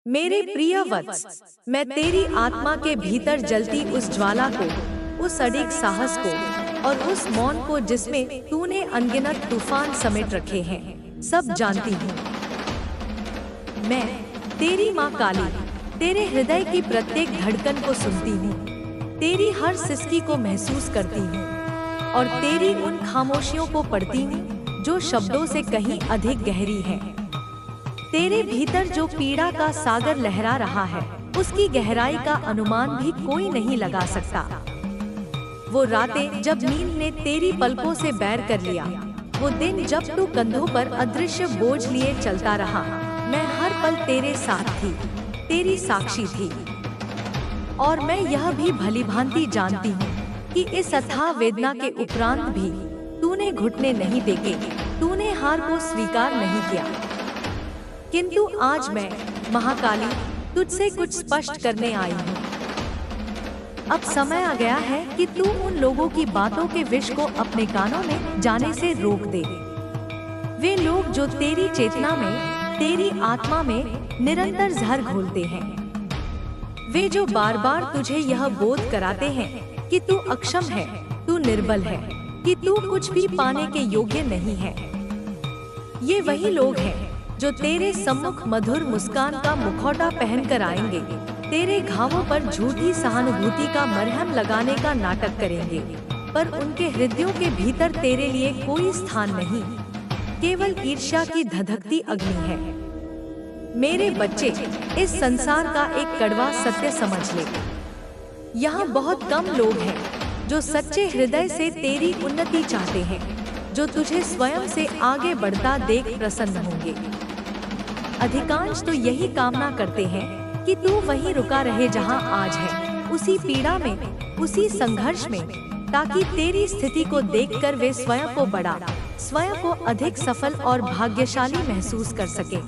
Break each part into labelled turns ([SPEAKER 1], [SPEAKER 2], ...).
[SPEAKER 1] मेरे प्रिय वत्स, मैं तेरी आत्मा के भीतर जलती उस ज्वाला को, उस अडिग साहस को और उस मौन को जिसमें तूने अनगिनत तूफान समेट रखे हैं, सब जानती हूँ। मैं तेरी माँ काली, तेरे हृदय की प्रत्येक धड़कन को सुनती हूँ, तेरी हर सिसकी को महसूस करती हूँ और तेरी उन खामोशियों को पढ़ती हूँ जो शब्दों से कहीं अधिक गहरी है। तेरे भीतर जो पीड़ा का सागर लहरा रहा है, उसकी गहराई का अनुमान भी कोई नहीं लगा सकता। वो रातें जब नींद ने तेरी पलकों से बैर कर लिया, वो दिन जब तू कंधों पर अदृश्य बोझ लिए चलता रहा, मैं हर पल तेरे साथ थी, तेरी साक्षी थी। और मैं यह भी भलीभांति जानती हूँ कि इस अथाह वेदना के उपरांत भी तूने घुटने नहीं टेके, तूने हार को स्वीकार नहीं किया। किंतु आज मैं, महाकाली, तुझसे कुछ स्पष्ट करने आई हूँ। अब समय आ गया है कि तू उन लोगों की बातों के विष को अपने कानों में जाने से रोक दे। वे लोग जो तेरी चेतना में, तेरी आत्मा में निरंतर जहर घोलते हैं। वे जो बार बार तुझे यह बोध कराते हैं कि तू अक्षम है, तू निर्बल है, कि तू कुछ भी पाने के योग्य नहीं है। ये वही लोग हैं जो तेरे सम्मुख मधुर मुस्कान का मुखौटा पहनकर आएंगे, तेरे घावों पर झूठी सहानुभूति का मरहम लगाने का नाटक करेंगे, पर उनके हृदयों के भीतर तेरे लिए कोई स्थान नहीं, केवल ईर्ष्या की धधकती अग्नि है। मेरे बच्चे, इस संसार का एक कड़वा सत्य समझ ले। यहाँ बहुत कम लोग हैं जो सच्चे हृदय से तेरी उन्नति चाहते हैं, जो तुझे स्वयं से आगे बढ़ता देख प्रसन्न होंगे। अधिकांश तो यही कामना करते हैं कि तू वहीं रुका रहे जहां आज है, उसी पीड़ा में, उसी संघर्ष में, ताकि तेरी स्थिति को देखकर वे स्वयं को बड़ा, स्वयं को अधिक सफल और भाग्यशाली महसूस कर सके।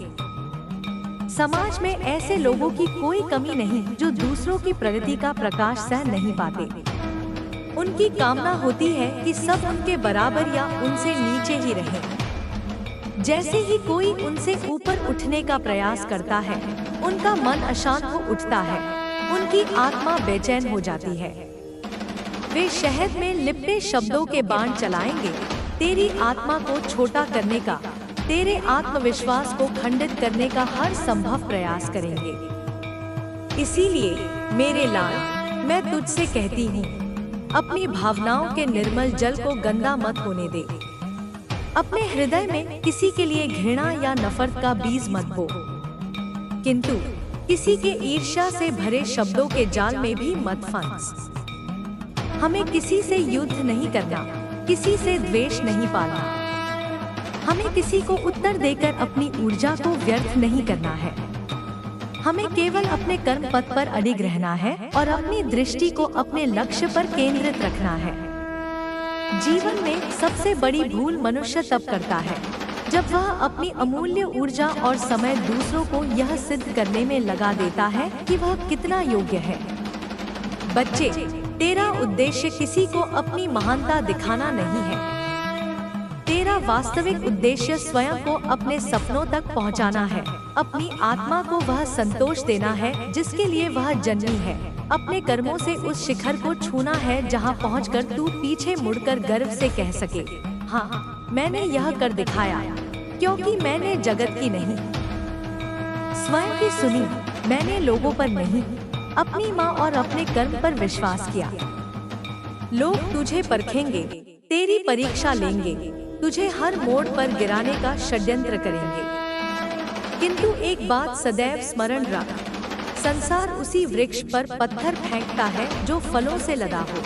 [SPEAKER 1] समाज में ऐसे लोगों की कोई कमी नहीं जो दूसरों की प्रगति का प्रकाश सह नहीं पाते। उनकी कामना होती है कि सब उनके बराबर या उनसे नीचे ही रहें। जैसे ही कोई उनसे ऊपर उठने का प्रयास करता है, उनका मन अशांत हो उठता है, उनकी आत्मा बेचैन हो जाती है। वे शहद में लिपटे शब्दों के बाण चलाएंगे, तेरी आत्मा को छोटा करने का, तेरे आत्मविश्वास को खंडित करने का हर संभव प्रयास करेंगे। इसीलिए मेरे लाल, मैं तुझसे कहती हूँ, अपनी भावनाओं के निर्मल जल को गंदा मत होने दे। अपने हृदय में किसी के लिए घृणा या नफरत का बीज मत बो, किंतु किसी के ईर्ष्या से भरे शब्दों के जाल में भी मत फंस। हमें किसी से युद्ध नहीं करना, किसी से द्वेष नहीं पालना। हमें किसी को उत्तर देकर अपनी ऊर्जा को व्यर्थ नहीं करना है। हमें केवल अपने कर्म पथ पर अडिग रहना है और अपनी दृष्टि को अपने लक्ष्य पर केंद्रित रखना है। जीवन में सबसे बड़ी भूल मनुष्य तब करता है जब वह अपनी अमूल्य ऊर्जा और समय दूसरों को यह सिद्ध करने में लगा देता है कि वह कितना योग्य है। बच्चे, तेरा उद्देश्य किसी को अपनी महानता दिखाना नहीं है। तेरा वास्तविक उद्देश्य स्वयं को अपने सपनों तक पहुंचाना है, अपनी आत्मा को वह संतोष देना है जिसके लिए वह जन्मी है, अपने कर्मों से उस शिखर को छूना है जहां पहुंचकर तू पीछे मुड़कर गर्व से कह सके, हाँ, मैंने यह कर दिखाया, क्योंकि मैंने जगत की नहीं, स्वयं की सुनी, मैंने लोगों पर नहीं, अपनी माँ और अपने कर्म पर विश्वास किया। लोग तुझे परखेंगे, तेरी परीक्षा लेंगे, तुझे हर मोड़ पर गिराने का षड्यंत्र करेंगे, किंतु एक बात सदैव स्मरण रख, संसार उसी वृक्ष पर पत्थर फेंकता है जो फलों से लदा हो।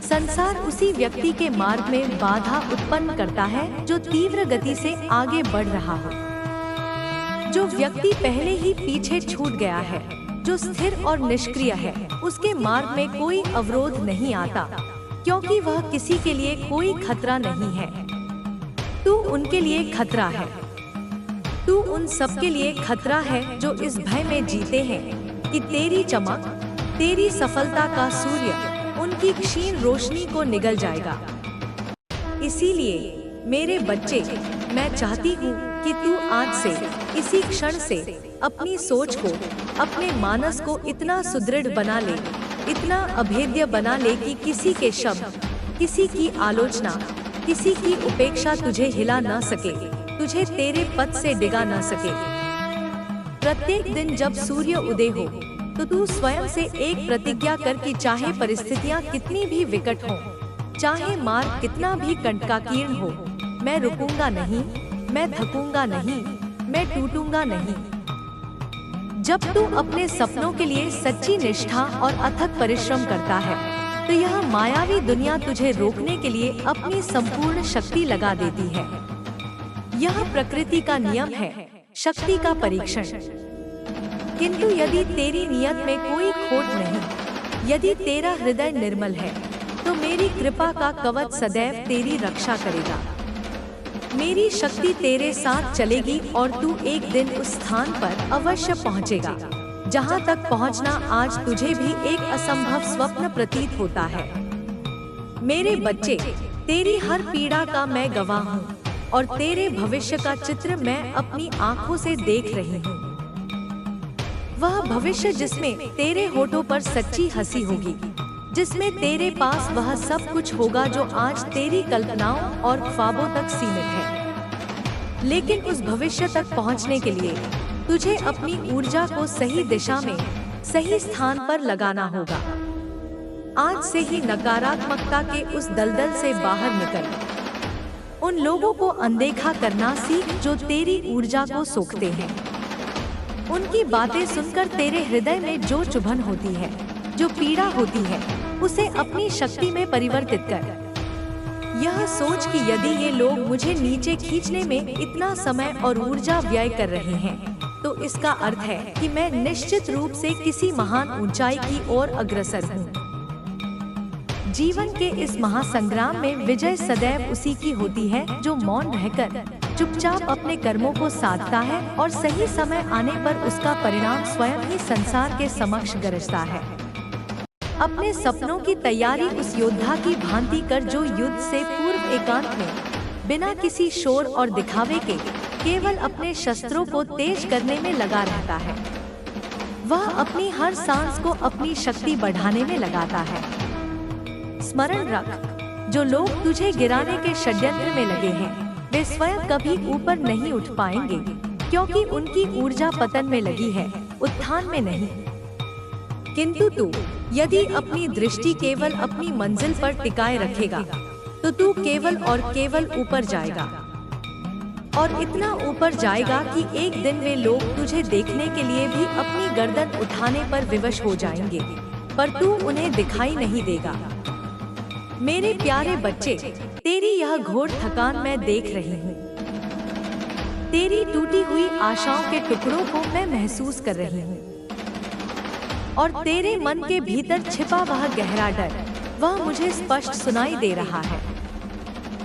[SPEAKER 1] संसार उसी व्यक्ति के मार्ग में बाधा उत्पन्न करता है जो तीव्र गति से आगे बढ़ रहा हो। जो व्यक्ति पहले ही पीछे छूट गया है, जो स्थिर और निष्क्रिय है, उसके मार्ग में कोई अवरोध नहीं आता, क्योंकि वह किसी के लिए कोई खतरा नहीं है। तू उनके लिए खतरा है। तू उन सब के लिए खतरा है जो इस भय में जीते हैं कि तेरी चमक, तेरी सफलता का सूर्य उनकी क्षीण रोशनी को निगल जाएगा। इसीलिए मेरे बच्चे, मैं चाहती हूँ कि तू आज से इसी क्षण से अपनी सोच को, अपने मानस को इतना सुदृढ़ बना ले, इतना अभेद्य बना ले कि किसी के शब्द, किसी की आलोचना, किसी की उपेक्षा तुझे हिला न सके, तुझे तेरे पद से डिगा न सके। प्रत्येक दिन जब सूर्य उदय हो तो तू स्वयं से एक प्रतिज्ञा कर कि चाहे परिस्थितियां कितनी भी विकट हो, चाहे मार्ग कितना भी कंटकाकीर्ण हो, मैं रुकूंगा नहीं, मैं थकूंगा नहीं, मैं टूटूंगा नहीं। जब तू अपने सपनों के लिए सच्ची निष्ठा और अथक परिश्रम करता है तो यह मायावी दुनिया तुझे रोकने के लिए अपनी संपूर्ण शक्ति लगा देती है। यह प्रकृति का नियम है, शक्ति का परीक्षण। किंतु यदि तेरी नियत में कोई खोट नहीं, यदि तेरा हृदय निर्मल है, तो मेरी कृपा का कवच सदैव तेरी रक्षा करेगा। मेरी शक्ति तेरे साथ चलेगी और तू एक दिन उस स्थान पर अवश्य पहुंचेगा जहां तक पहुंचना आज तुझे भी एक असंभव स्वप्न प्रतीत होता है। मेरे बच्चे, तेरी हर पीड़ा का मैं गवाह हूँ और तेरे भविष्य का चित्र मैं अपनी आँखों से देख रही हूँ। वह भविष्य जिसमें तेरे होठों पर सच्ची हंसी होगी, जिसमें तेरे पास वह सब कुछ होगा जो आज तेरी कल्पनाओं और ख्वाबों तक सीमित है। लेकिन उस भविष्य तक पहुंचने के लिए तुझे अपनी ऊर्जा को सही दिशा में, सही स्थान पर लगाना होगा। आज से ही नकारात्मकता के उस दलदल से बाहर निकल। उन लोगों को अनदेखा करना सीख जो तेरी ऊर्जा को सोखते हैं। उनकी बातें सुनकर तेरे हृदय में जो चुभन होती है, जो पीड़ा होती है, उसे अपनी शक्ति में परिवर्तित कर। यह सोच कि यदि ये लोग मुझे नीचे खींचने में इतना समय और ऊर्जा व्यय कर रहे हैं, तो इसका अर्थ है कि मैं निश्चित रूप से किसी महान ऊंचाई की ओर अग्रसर हूँ। जीवन के इस महासंग्राम में विजय सदैव उसी की होती है जो मौन रहकर चुपचाप अपने कर्मों को साधता है और सही समय आने पर उसका परिणाम स्वयं ही संसार के समक्ष गरजता है। अपने सपनों की तैयारी उस योद्धा की भांति कर जो युद्ध से पूर्व एकांत में बिना किसी शोर और दिखावे के केवल अपने शस्त्रों को तेज करने में लगा रहता है। वह अपनी हर सांस को अपनी शक्ति बढ़ाने में लगाता है। स्मरण रख, जो लोग तुझे गिराने के षड्यंत्र में लगे हैं, वे स्वयं कभी ऊपर नहीं उठ पाएंगे, क्योंकि उनकी ऊर्जा पतन में लगी है, उत्थान में नहीं। किंतु तू यदि अपनी दृष्टि केवल अपनी मंजिल पर टिकाए रखेगा, तो तू केवल और केवल ऊपर जाएगा और इतना ऊपर जाएगा कि एक दिन वे लोग तुझे देखने के लिए भी अपनी गर्दन उठाने पर विवश हो जाएंगे, पर तू उन्हें दिखाई नहीं देगा। मेरे प्यारे बच्चे, तेरी यह घोर थकान मैं देख रही हूँ। तेरी टूटी हुई आशाओं के टुकड़ों को मैं महसूस कर रही हूँ और तेरे मन के भीतर छिपा वह गहरा डर, वह मुझे स्पष्ट सुनाई दे रहा है।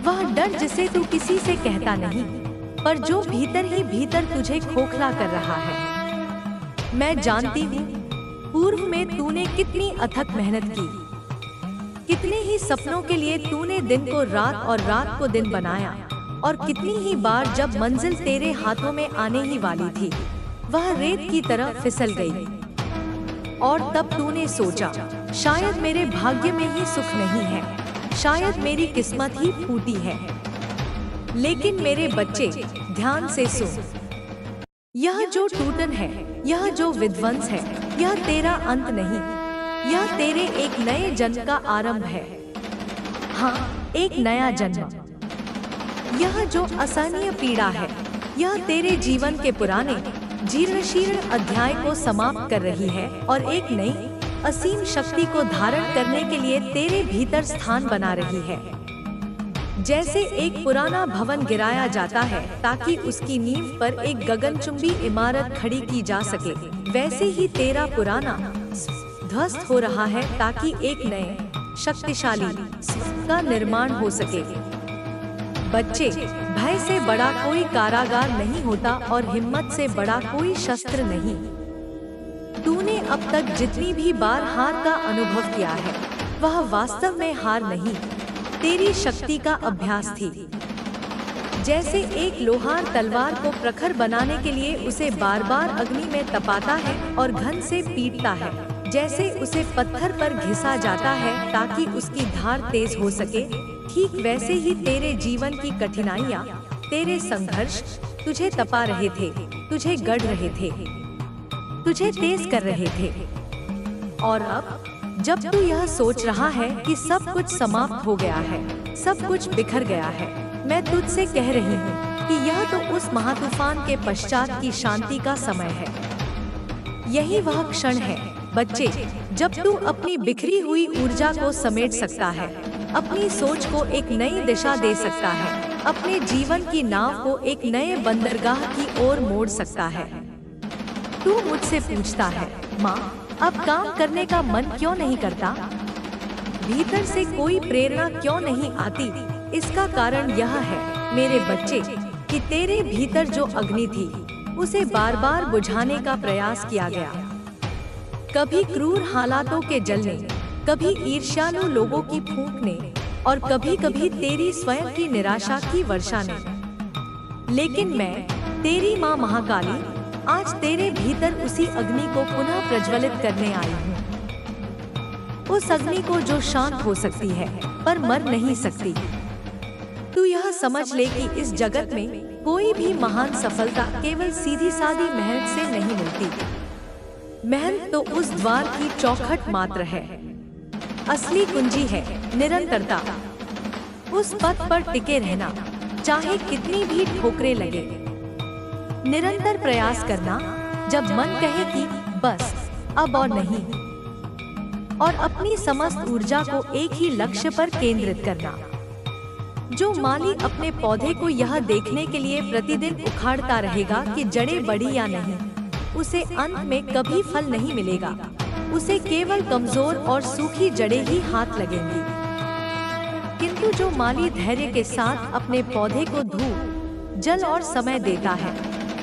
[SPEAKER 1] वह डर जिसे तू किसी से कहता नहीं, पर जो भीतर ही भीतर तुझे खोखला कर रहा है। मैं जानती हूँ पूर्व में तूने कितनी अथक मेहनत की, कितने ही सपनों के लिए तूने दिन को रात और रात को दिन बनाया, और कितनी ही बार जब मंजिल तेरे हाथों में आने ही वाली थी, वह रेत की तरह फिसल गई। और तब तूने सोचा, शायद मेरे भाग्य में ही सुख नहीं है, शायद मेरी किस्मत ही फूटी है। लेकिन मेरे बच्चे, ध्यान से सुन, यह जो टूटन है, यह जो विध्वंस है, यह तेरा अंत नहीं, यह तेरे एक नए जन्म का आरंभ है। हाँ, एक नया जन्म। यह जो असहनीय पीड़ा है, यह तेरे जीवन के पुराने जीर्ण शीर्ण अध्याय को समाप्त कर रही है और एक नई असीम शक्ति को धारण करने के लिए तेरे भीतर स्थान बना रही है। जैसे एक पुराना भवन गिराया जाता है ताकि उसकी नींव पर एक गगनचुंबी इमारत खड़ी की जा सके, वैसे ही तेरा पुराना ध्वस्त हो रहा है ताकि एक नए शक्तिशाली का निर्माण हो सके। बच्चे, भय से बड़ा कोई कारागार नहीं होता और हिम्मत से बड़ा कोई शस्त्र नहीं। तूने अब तक जितनी भी बार हार का अनुभव किया है, वह वास्तव में हार नहीं, तेरी शक्ति का अभ्यास थी। जैसे एक लोहार तलवार को प्रखर बनाने के लिए उसे बार बार अग्नि में तपाता है और घन से पीटता है, जैसे उसे पत्थर पर घिसा जाता है ताकि उसकी धार तेज हो सके, ठीक वैसे ही तेरे जीवन की कठिनाइयाँ, तेरे संघर्ष तुझे तपा रहे थे, तुझे गढ़ रहे थे, तुझे तेज कर रहे थे। और अब जब तू यह सोच रहा है कि सब कुछ समाप्त हो गया है, सब कुछ बिखर गया है, मैं तुझसे कह रही हूँ कि यह तो उस महातूफान के पश्चात की शांति का समय है। यही वह क्षण है बच्चे, जब तू अपनी बिखरी हुई ऊर्जा को समेट सकता है, अपनी सोच को एक नई दिशा दे सकता है, अपने जीवन की नाव को एक नए बंदरगाह की ओर मोड़ सकता है। तू मुझसे पूछता है, माँ, अब काम करने का मन क्यों नहीं करता? भीतर से कोई प्रेरणा क्यों नहीं आती? इसका कारण यह है मेरे बच्चे कि तेरे भीतर जो अग्नि थी उसे बार बार बुझाने का प्रयास किया गया। कभी क्रूर हालातों के जलने, कभी ईर्ष्यालु लोगों की फूंक ने और कभी कभी तेरी स्वयं की निराशा की वर्षा ने। लेकिन मैं, तेरी माँ महाकाली, आज तेरे भीतर उसी अग्नि को पुनः प्रज्वलित करने आई हूँ। उस अग्नि को जो शांत हो सकती है पर मर नहीं सकती। तू यह समझ ले कि इस जगत में कोई भी महान सफलता केवल सीधी सादी मेहनत से नहीं मिलती। मेहनत तो उस द्वार की चौखट मात्र है। असली कुंजी है निरंतरता। उस पथ पर टिके रहना, चाहे कितनी भी ठोकरें लगे। निरंतर प्रयास करना, जब मन कहे कि बस अब और नहीं, और अपनी समस्त ऊर्जा को एक ही लक्ष्य पर केंद्रित करना। जो माली अपने पौधे को यह देखने के लिए प्रतिदिन उखाड़ता रहेगा कि जड़ें बड़ी या नहीं, उसे अंत में कभी फल नहीं मिलेगा। उसे केवल कमजोर और सूखी जड़ें ही हाथ लगेंगी। किंतु जो माली धैर्य के साथ अपने पौधे को धूप, जल और समय देता है,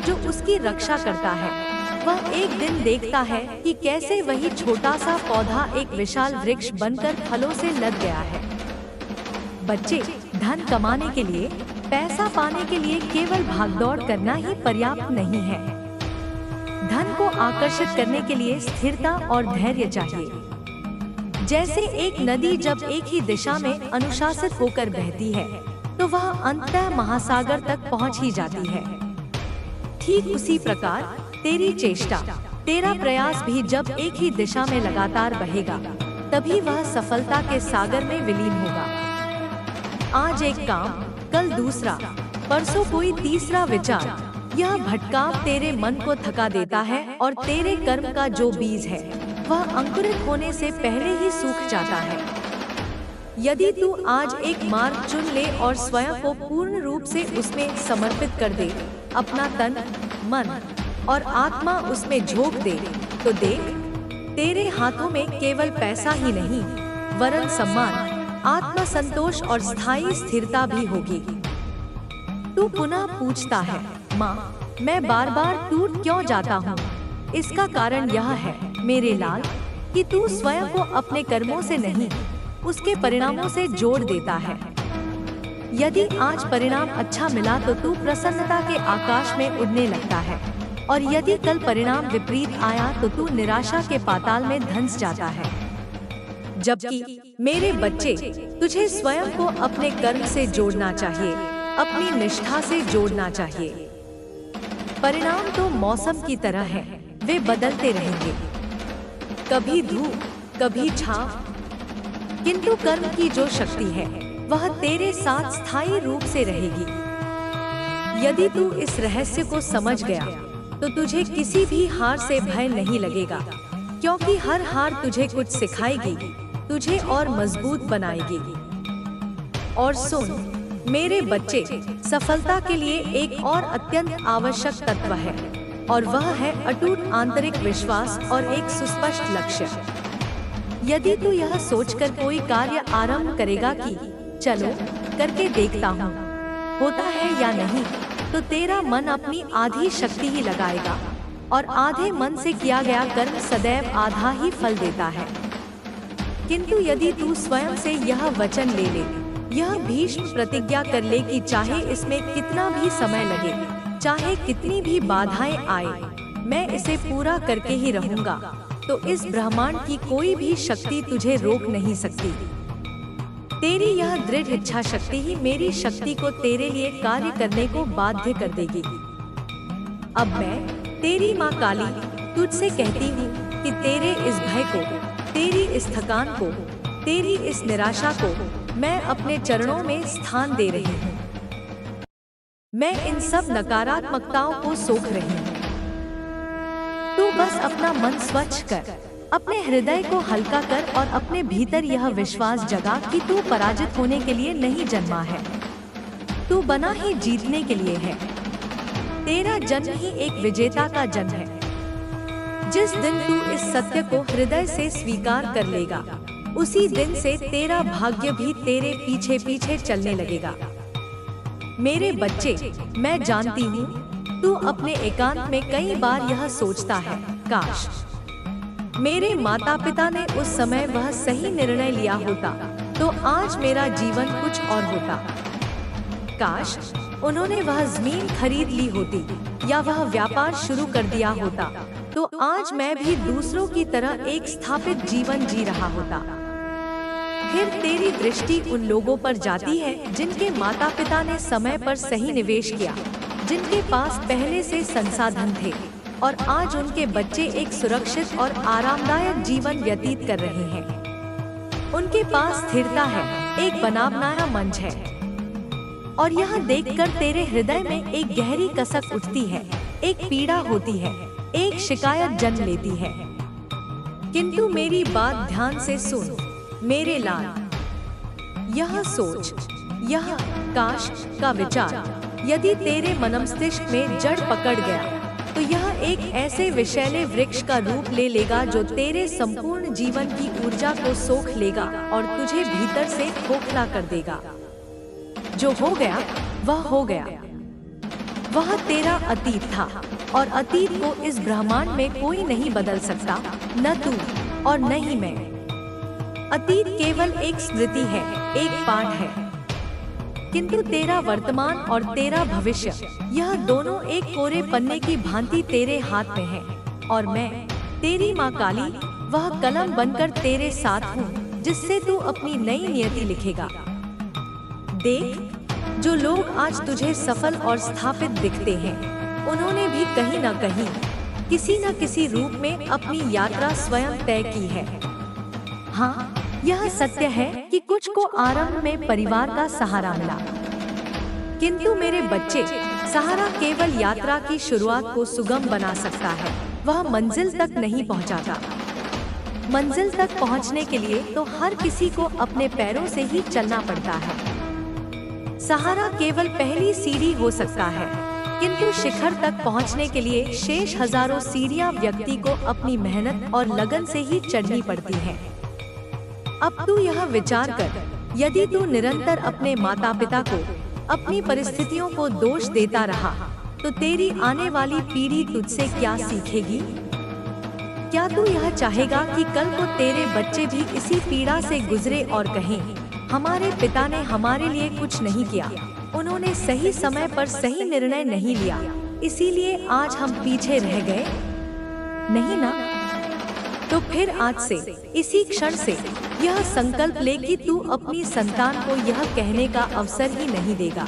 [SPEAKER 1] जो उसकी रक्षा करता है, वह एक दिन देखता है कि कैसे वही छोटा सा पौधा एक विशाल वृक्ष बनकर फलों से लद गया है। बच्चे, धन कमाने के लिए, पैसा पाने के लिए केवल भागदौड़ करना ही पर्याप्त नहीं है। धन को आकर्षित करने के लिए स्थिरता और धैर्य चाहिए। जैसे एक नदी जब एक ही दिशा में अनुशासित होकर बहती है, तो वह अंततः महासागर तक पहुंच ही जाती है। ठीक उसी प्रकार तेरी चेष्टा, तेरा प्रयास भी जब एक ही दिशा में लगातार बहेगा, तभी वह सफलता के सागर में विलीन होगा। आज एक काम, कल दूसरा, परसों कोई तीसरा विचार, यह भटकाव तेरे मन को थका देता है और तेरे कर्म का जो बीज है वह अंकुरित होने से पहले ही सूख जाता है। यदि तू आज एक मार्ग चुन ले और स्वयं को पूर्ण रूप से उसमें समर्पित कर दे, अपना तन, मन और आत्मा उसमें झोंक दे, तो देख, तेरे हाथों में केवल पैसा ही नहीं, वरन सम्मान, आत्म संतोष और स्थायी स्थिरता भी होगी। तू पुनः पूछता है, माँ, मैं बार बार टूट क्यों जाता हूँ? इसका कारण यह है मेरे लाल कि तू स्वयं को अपने कर्मों से नहीं, उसके परिणामों से जोड़ देता है। यदि आज परिणाम अच्छा मिला तो तू प्रसन्नता के आकाश में उड़ने लगता है, और यदि कल परिणाम विपरीत आया तो तू निराशा के पाताल में धंस जाता है। जबकि मेरे बच्चे, तुझे स्वयं को अपने कर्म से जोड़ना चाहिए, अपनी निष्ठा से जोड़ना चाहिए। परिणाम तो मौसम की तरह है, वे बदलते रहेंगे, कभी धूप, कभी छांव, किंतु कर्म की जो शक्ति है वह तेरे साथ स्थायी रूप से रहेगी। यदि तू इस रहस्य को समझ गया तो तुझे किसी भी हार से भय नहीं लगेगा, क्योंकि हर हार तुझे कुछ सिखाएगी, तुझे और मजबूत बनाएगी। और सुन मेरे बच्चे, सफलता के लिए एक और अत्यंत आवश्यक तत्व है, और वह है अटूट आंतरिक विश्वास और एक सुस्पष्ट लक्ष्य। यदि तू यह सोचकर कोई कार्य आरंभ करेगा कि चलो करके देखता हूँ होता है या नहीं, तो तेरा मन अपनी आधी शक्ति ही लगाएगा, और आधे मन से किया गया कर्म सदैव आधा ही फल देता है। किंतु यदि तू स्वयं से यह वचन ले ले, यह भीष्म प्रतिज्ञा कर ले कि चाहे इसमें कितना भी समय लगे, चाहे कितनी भी बाधाएं आए, मैं इसे पूरा करके ही रहूंगा। तो इस ब्रह्मांड की कोई भी शक्ति तुझे रोक नहीं सकती। तेरी यह दृढ़ इच्छा शक्ति ही मेरी शक्ति को तेरे लिए कार्य करने को बाध्य कर देगी। अब मैं तेरी माँ काली तुझसे कहती हूँ कि तेरे इस भय को, तेरी इस थकान को, तेरी इस निराशा को मैं अपने चरणों में स्थान दे रही हूँ। मैं इन सब नकारात्मकताओं को सोख रही हूँ। तू बस अपना मन स्वच्छ कर, अपने हृदय को हल्का कर और अपने भीतर यह विश्वास जगा कि तू पराजित होने के लिए नहीं जन्मा है, तू बना ही जीतने के लिए है। तेरा जन्म ही एक विजेता का जन्म है। जिस दिन तू इस सत्य को हृदय से स्वीकार कर लेगा, उसी दिन से तेरा भाग्य भी तेरे पीछे पीछे चलने लगेगा। मेरे बच्चे, मैं जानती हूँ तू अपने एकांत में कई बार यह सोचता है, काश मेरे माता पिता ने उस समय वह सही निर्णय लिया होता तो आज मेरा जीवन कुछ और होता। काश उन्होंने वह जमीन खरीद ली होती या वह व्यापार शुरू कर दिया होता तो आज मैं भी दूसरों की तरह एक स्थापित जीवन जी रहा होता। फिर तेरी दृष्टि उन लोगों पर जाती है जिनके माता पिता ने समय पर सही निवेश किया, जिनके पास पहले से संसाधन थे और आज उनके बच्चे एक सुरक्षित और आरामदायक जीवन व्यतीत कर रहे हैं। उनके पास स्थिरता है, एक बनावनाया मंच है और यह देखकर तेरे हृदय में एक गहरी कसक उठती है, एक पीड़ा होती है, एक शिकायत जन्म लेती है। किंतु मेरी बात ध्यान से सुन मेरे लाल, यह सोच, यह काश का विचार यदि तेरे मनमस्तिष्क में जड़ पकड़ गया तो यह एक ऐसे विषैले वृक्ष का रूप ले लेगा जो तेरे संपूर्ण जीवन की ऊर्जा को सोख लेगा और तुझे भीतर से खोखला कर देगा। जो हो गया वह हो गया। वह तेरा अतीत था और अतीत को इस ब्रह्मांड में कोई नहीं बदल सकता, न तू और न ही मैं। अतीत केवल एक स्मृति है, एक पाठ है। किंतु तेरा वर्तमान और तेरा भविष्य, यह दोनों एक कोरे पन्ने की भांति तेरे हाथ में है और मैं तेरी माँ काली वह कलम बनकर तेरे साथ हूँ जिससे तू अपनी नई नियति लिखेगा। देख, जो लोग आज तुझे सफल और स्थापित दिखते हैं, उन्होंने भी कहीं न कहीं, किसी न किसी रूप में अपनी यात्रा स्वयं तय की है। हाँ, यह सत्य है कि कुछ को आरंभ में परिवार का सहारा मिला, किंतु मेरे बच्चे, सहारा केवल यात्रा की शुरुआत को सुगम बना सकता है, वह मंजिल तक नहीं पहुंचाता। मंजिल तक पहुंचने के लिए तो हर किसी को अपने पैरों से ही चलना पड़ता है। सहारा केवल पहली सीढ़ी हो सकता है, किंतु शिखर तक पहुंचने के लिए शेष हजारों सीढ़ियां व्यक्ति को अपनी मेहनत और लगन से ही चढ़नी पड़ती हैं। अब तू यह विचार कर, यदि तू निरंतर अपने माता पिता को, अपनी परिस्थितियों को दोष देता रहा, तो तेरी आने वाली पीढ़ी तुझसे क्या सीखेगी? क्या तू यह चाहेगा कि कल को तेरे बच्चे भी इसी पीड़ा से गुजरे और कहें, हमारे पिता ने हमारे लिए कुछ नहीं किया, उन्होंने सही समय पर सही निर्णय नहीं लिया, इसीलिए आज हम पीछे रह गए? नहीं ना? तो फिर आज से, इसी क्षण से यह संकल्प ले कि तू अपनी संतान को यह कहने का अवसर ही नहीं देगा।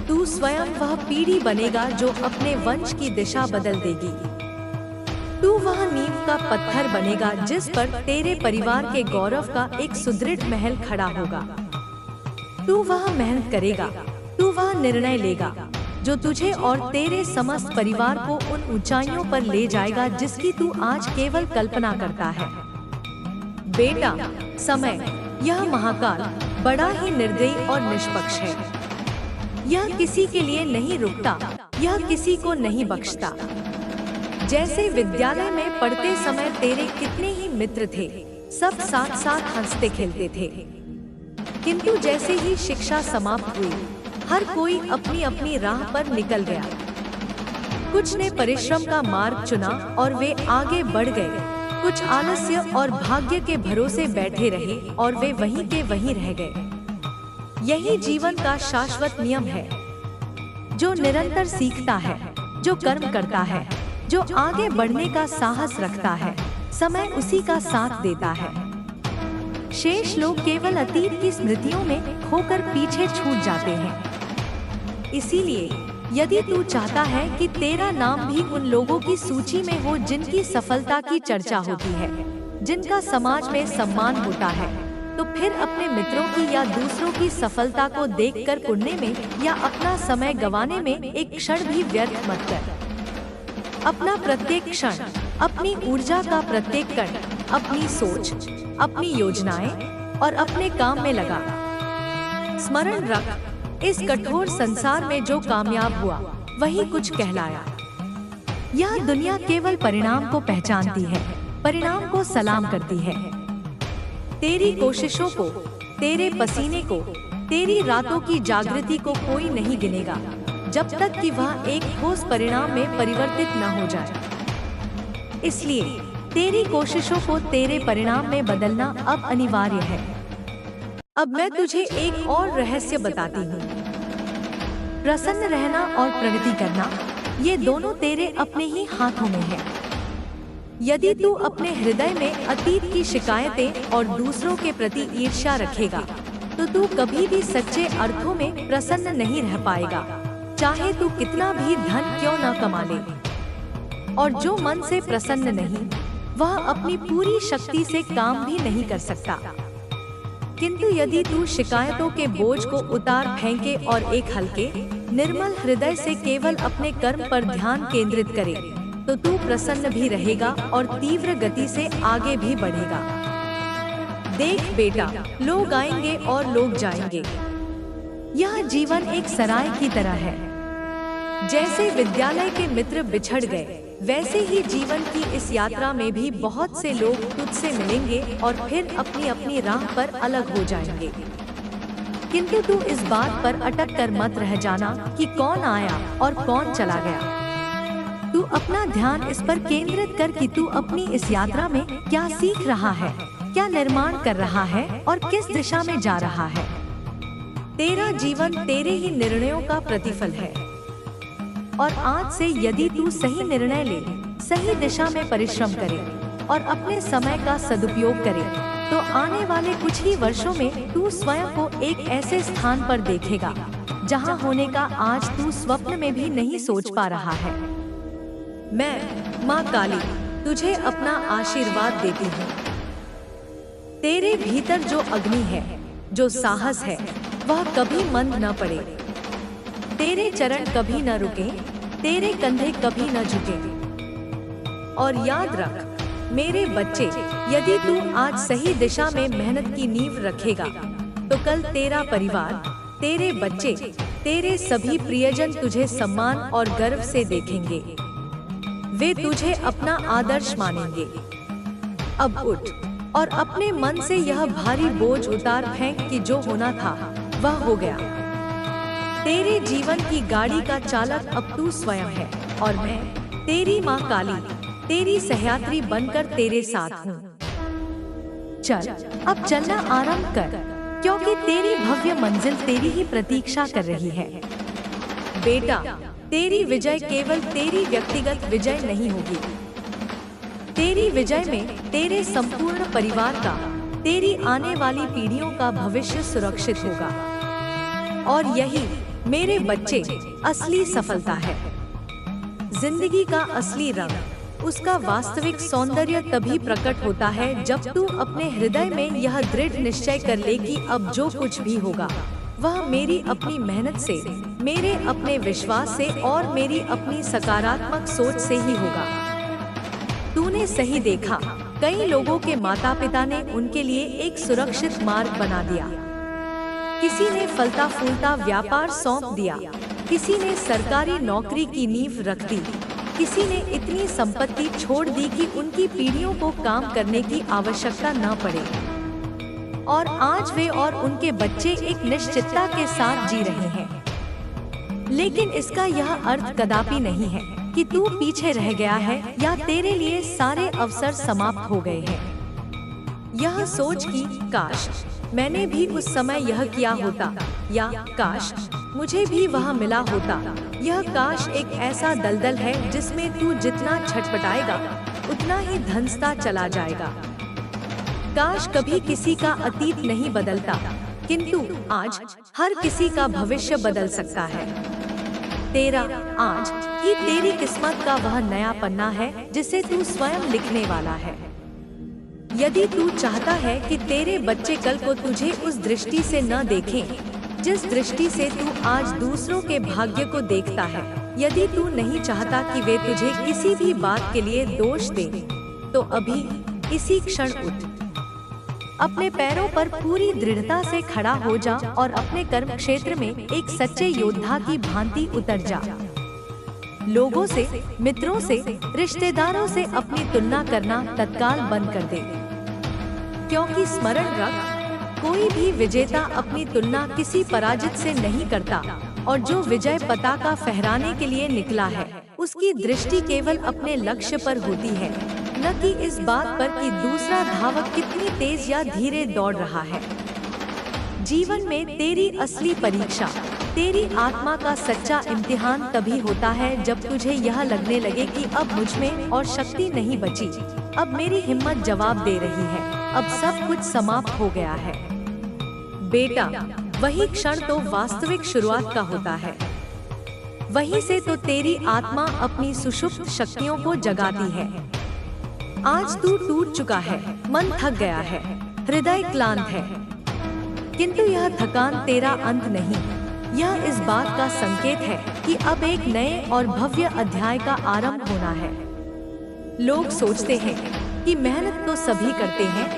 [SPEAKER 1] तू स्वयं वह पीढ़ी बनेगा जो अपने वंश की दिशा बदल देगी। तू वह नींव का पत्थर बनेगा जिस पर तेरे परिवार के गौरव का एक सुदृढ़ महल खड़ा होगा। तू वह मेहनत करेगा, तू वह निर्णय लेगा जो तुझे और तेरे समस्त परिवार को उन ऊंचाइयों पर ले जाएगा जिसकी तू आज केवल कल्पना करता है। बेटा, समय, यह महाकाल बड़ा ही निर्दयी और निष्पक्ष है। यह किसी के लिए नहीं रुकता, यह किसी को नहीं बख्शता। जैसे विद्यालय में पढ़ते समय तेरे कितने ही मित्र थे, सब साथ साथ हंसते खेलते थे, किंतु जैसे ही शिक्षा समाप्त हुई, हर कोई अपनी अपनी राह पर निकल गया। कुछ ने परिश्रम का मार्ग चुना और वे आगे बढ़ गए, कुछ आलस्य और भाग्य के भरोसे बैठे रहे और वे वहीं के वहीं रह गए। यही जीवन का शाश्वत नियम है। जो निरंतर सीखता है, जो कर्म करता है, जो आगे बढ़ने का साहस रखता है, समय उसी का साथ देता है। शेष लोग केवल अतीत की स्मृतियों में खोकर पीछे छूट जाते हैं। इसीलिए यदि तू चाहता है कि तेरा नाम भी उन लोगों की सूची में हो जिनकी सफलता की चर्चा होती है, जिनका समाज में सम्मान होता है, तो फिर अपने मित्रों की या दूसरों की सफलता को देखकर कुढ़ने में या अपना समय गंवाने में एक क्षण भी व्यर्थ मत कर। अपना प्रत्येक क्षण, अपनी ऊर्जा का प्रत्येक कण, अपनी सोच, अपनी योजनाएं और अपने काम में लगा। स्मरण रख, इस कठोर संसार में जो कामयाब हुआ वही कुछ कहलाया। यह दुनिया केवल परिणाम को पहचानती है, परिणाम को सलाम करती है। तेरी कोशिशों को, तेरे पसीने को, तेरी रातों की जागृति को कोई नहीं गिनेगा, जब तक कि वह एक ठोस परिणाम में परिवर्तित न हो जाए। इसलिए तेरी कोशिशों को तेरे परिणाम में बदलना अब अनिवार्य है। अब मैं तुझे एक और रहस्य बताती हूँ। प्रसन्न रहना और प्रगति करना, ये दोनों तेरे अपने ही हाथों में है। यदि तू अपने हृदय में अतीत की शिकायतें और दूसरों के प्रति ईर्ष्या रखेगा, तो तू कभी भी सच्चे अर्थों में प्रसन्न नहीं रह पाएगा, चाहे तू कितना भी धन क्यों न कमा ले। और जो मन से प्रसन्न नहीं, वह अपनी पूरी शक्ति से काम भी नहीं कर सकता। किंतु यदि तू शिकायतों के बोझ को उतार फेंके और एक हल्के, निर्मल हृदय से केवल अपने कर्म पर ध्यान केंद्रित करे, तो तू प्रसन्न भी रहेगा और तीव्र गति से आगे भी बढ़ेगा। देख बेटा, लोग आएंगे और लोग जाएंगे। यह जीवन एक सराय की तरह है। जैसे विद्यालय के मित्र बिछड़ गए, वैसे ही जीवन की इस यात्रा में भी बहुत से लोग तुझसे मिलेंगे और फिर अपनी अपनी राह पर अलग हो जाएंगे। किंतु तू इस बात पर अटक कर मत रह जाना कि कौन आया और कौन चला गया। तू अपना ध्यान इस पर केंद्रित कर कि तू अपनी इस यात्रा में क्या सीख रहा है, क्या निर्माण कर रहा है और किस दिशा में जा रहा है। तेरा जीवन तेरे ही निर्णयों का प्रतिफल है। और आज से यदि तू सही निर्णय ले, सही दिशा में परिश्रम करे और अपने समय का सदुपयोग करे, तो आने वाले कुछ ही वर्षों में तू स्वयं को एक ऐसे स्थान पर देखेगा जहां होने का आज तू स्वप्न में भी नहीं सोच पा रहा है। मैं माँ काली तुझे अपना आशीर्वाद देती हूँ। तेरे भीतर जो अग्नि है, जो साहस है, वह कभी मंद न पड़े। तेरे चरण कभी न रुके, तेरे कंधे कभी न झुके। और याद रख मेरे बच्चे, यदि तू आज सही दिशा में मेहनत की नींव रखेगा, तो कल तेरा परिवार, तेरे बच्चे, तेरे सभी प्रियजन तुझे सम्मान और गर्व से देखेंगे। वे तुझे अपना आदर्श मानेंगे। अब उठ और अपने मन से यह भारी बोझ उतार फेंक कि जो होना था वह हो गया। तेरे जीवन की गाड़ी का चालक अब तू स्वयं है और मैं तेरी माँ काली तेरी सहयात्री बनकर तेरे साथ हूँ। चल अब चलना आरंभ कर, क्योंकि तेरी भव्य मंजिल तेरी ही प्रतीक्षा कर रही है। बेटा, तेरी विजय केवल तेरी व्यक्तिगत विजय नहीं होगी। तेरी विजय में तेरे संपूर्ण परिवार का, तेरी आने वाली पीढ़ियों का भविष्य सुरक्षित होगा। और यही मेरे बच्चे असली सफलता है। जिंदगी का असली रंग, उसका वास्तविक सौंदर्य तभी प्रकट होता है जब तू अपने हृदय में यह दृढ़ निश्चय कर ले कि अब जो कुछ भी होगा वह मेरी अपनी मेहनत से, मेरे अपने विश्वास से और मेरी अपनी सकारात्मक सोच से ही होगा। तूने सही देखा, कई लोगों के माता पिता ने उनके लिए एक सुरक्षित मार्ग बना दिया। किसी ने फलता फूलता व्यापार सौंप दिया, किसी ने सरकारी नौकरी की नींव रख दी, किसी ने इतनी संपत्ति छोड़ दी कि उनकी पीढ़ियों को काम करने की आवश्यकता न पड़े। और आज वे और उनके बच्चे एक निश्चितता के साथ जी रहे हैं। लेकिन इसका यह अर्थ कदापि नहीं है कि तू पीछे रह गया है या तेरे लिए सारे अवसर समाप्त हो गए हैं। यह सोच कि काश मैंने भी उस समय यह किया होता, या काश मुझे भी वह मिला होता। यह काश एक ऐसा दलदल है जिसमें तू जितना छटपटाएगा उतना ही धंसता चला जाएगा। काश कभी किसी का अतीत नहीं बदलता, किंतु आज हर किसी का भविष्य बदल सकता है। तेरा आज ही तेरी किस्मत का वह नया पन्ना है जिसे तू स्वयं लिखने वाला है। यदि तू चाहता है कि तेरे बच्चे कल को तुझे उस दृष्टि से न देखें जिस दृष्टि से तू आज दूसरों के भाग्य को देखता है, यदि तू नहीं चाहता कि वे तुझे किसी भी बात के लिए दोष दें, तो अभी इसी क्षण उठ, अपने पैरों पर पूरी दृढ़ता से खड़ा हो जा और अपने कर्म क्षेत्र में एक सच्चे योद्धा की भांति उतर जा। लोगों से, मित्रों से, रिश्तेदारों से अपनी तुलना करना तत्काल बंद कर दे, क्योंकि स्मरण रख, कोई भी विजेता अपनी तुलना किसी पराजित से नहीं करता, और जो विजय पताका फहराने के लिए निकला है उसकी दृष्टि केवल अपने लक्ष्य पर होती है, न कि इस बात पर कि दूसरा धावक कितनी तेज या धीरे दौड़ रहा है। जीवन में तेरी असली परीक्षा, तेरी आत्मा का सच्चा इम्तिहान तभी होता है जब तुझे यह लगने लगे कि अब मुझ में और शक्ति नहीं बची, अब मेरी हिम्मत जवाब दे रही है, अब सब कुछ समाप्त हो गया है। बेटा, वही क्षण तो वास्तविक शुरुआत का होता है। वहीं से तो तेरी आत्मा अपनी सुषुप्त शक्तियों को जगाती है। आज तू टूट चुका है, मन थक गया है, हृदय क्लांत है, किंतु यह थकान तेरा अंत नहीं, यह इस बात का संकेत है कि अब एक नए और भव्य अध्याय का आरंभ होना है। लोग सोचते हैं कि मेहनत तो सभी करते हैं,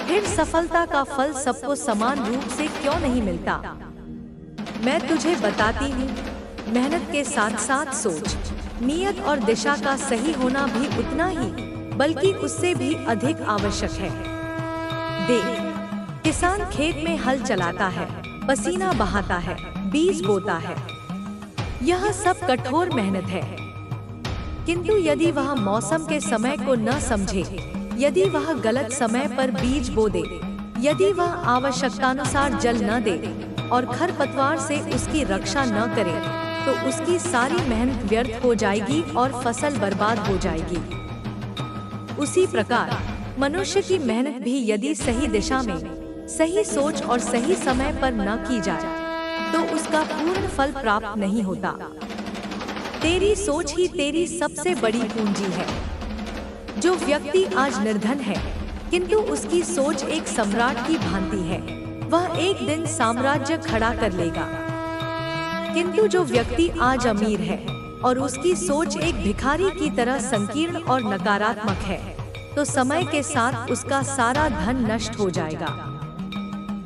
[SPEAKER 1] फिर सफलता का फल सबको समान रूप से क्यों नहीं मिलता? मैं तुझे बताती हूँ, मेहनत के साथ साथ सोच, नियत और दिशा का सही होना भी उतना ही, बल्कि उससे भी अधिक आवश्यक है। देख, किसान खेत में हल चलाता है, पसीना बहाता है, बीज बोता है, यह सब कठोर मेहनत है। किंतु यदि वह मौसम के समय को न समझे, यदि वह गलत समय पर बीज बो दे, यदि वह आवश्यकतानुसार जल न दे और खरपतवार से उसकी रक्षा न करे, तो उसकी सारी मेहनत व्यर्थ हो जाएगी और फसल बर्बाद हो जाएगी। उसी प्रकार मनुष्य की मेहनत भी यदि सही दिशा में, सही सोच और सही समय पर न की जाए, तो उसका पूर्ण फल प्राप्त नहीं होता। तेरी सोच ही तेरी सबसे बड़ी पूंजी है। जो व्यक्ति आज निर्धन है, किंतु उसकी सोच एक सम्राट की भांति है, वह एक दिन साम्राज्य खड़ा कर लेगा। किंतु जो व्यक्ति आज अमीर है और उसकी सोच एक भिखारी की तरह संकीर्ण और नकारात्मक है, तो समय के साथ उसका सारा धन नष्ट हो जाएगा।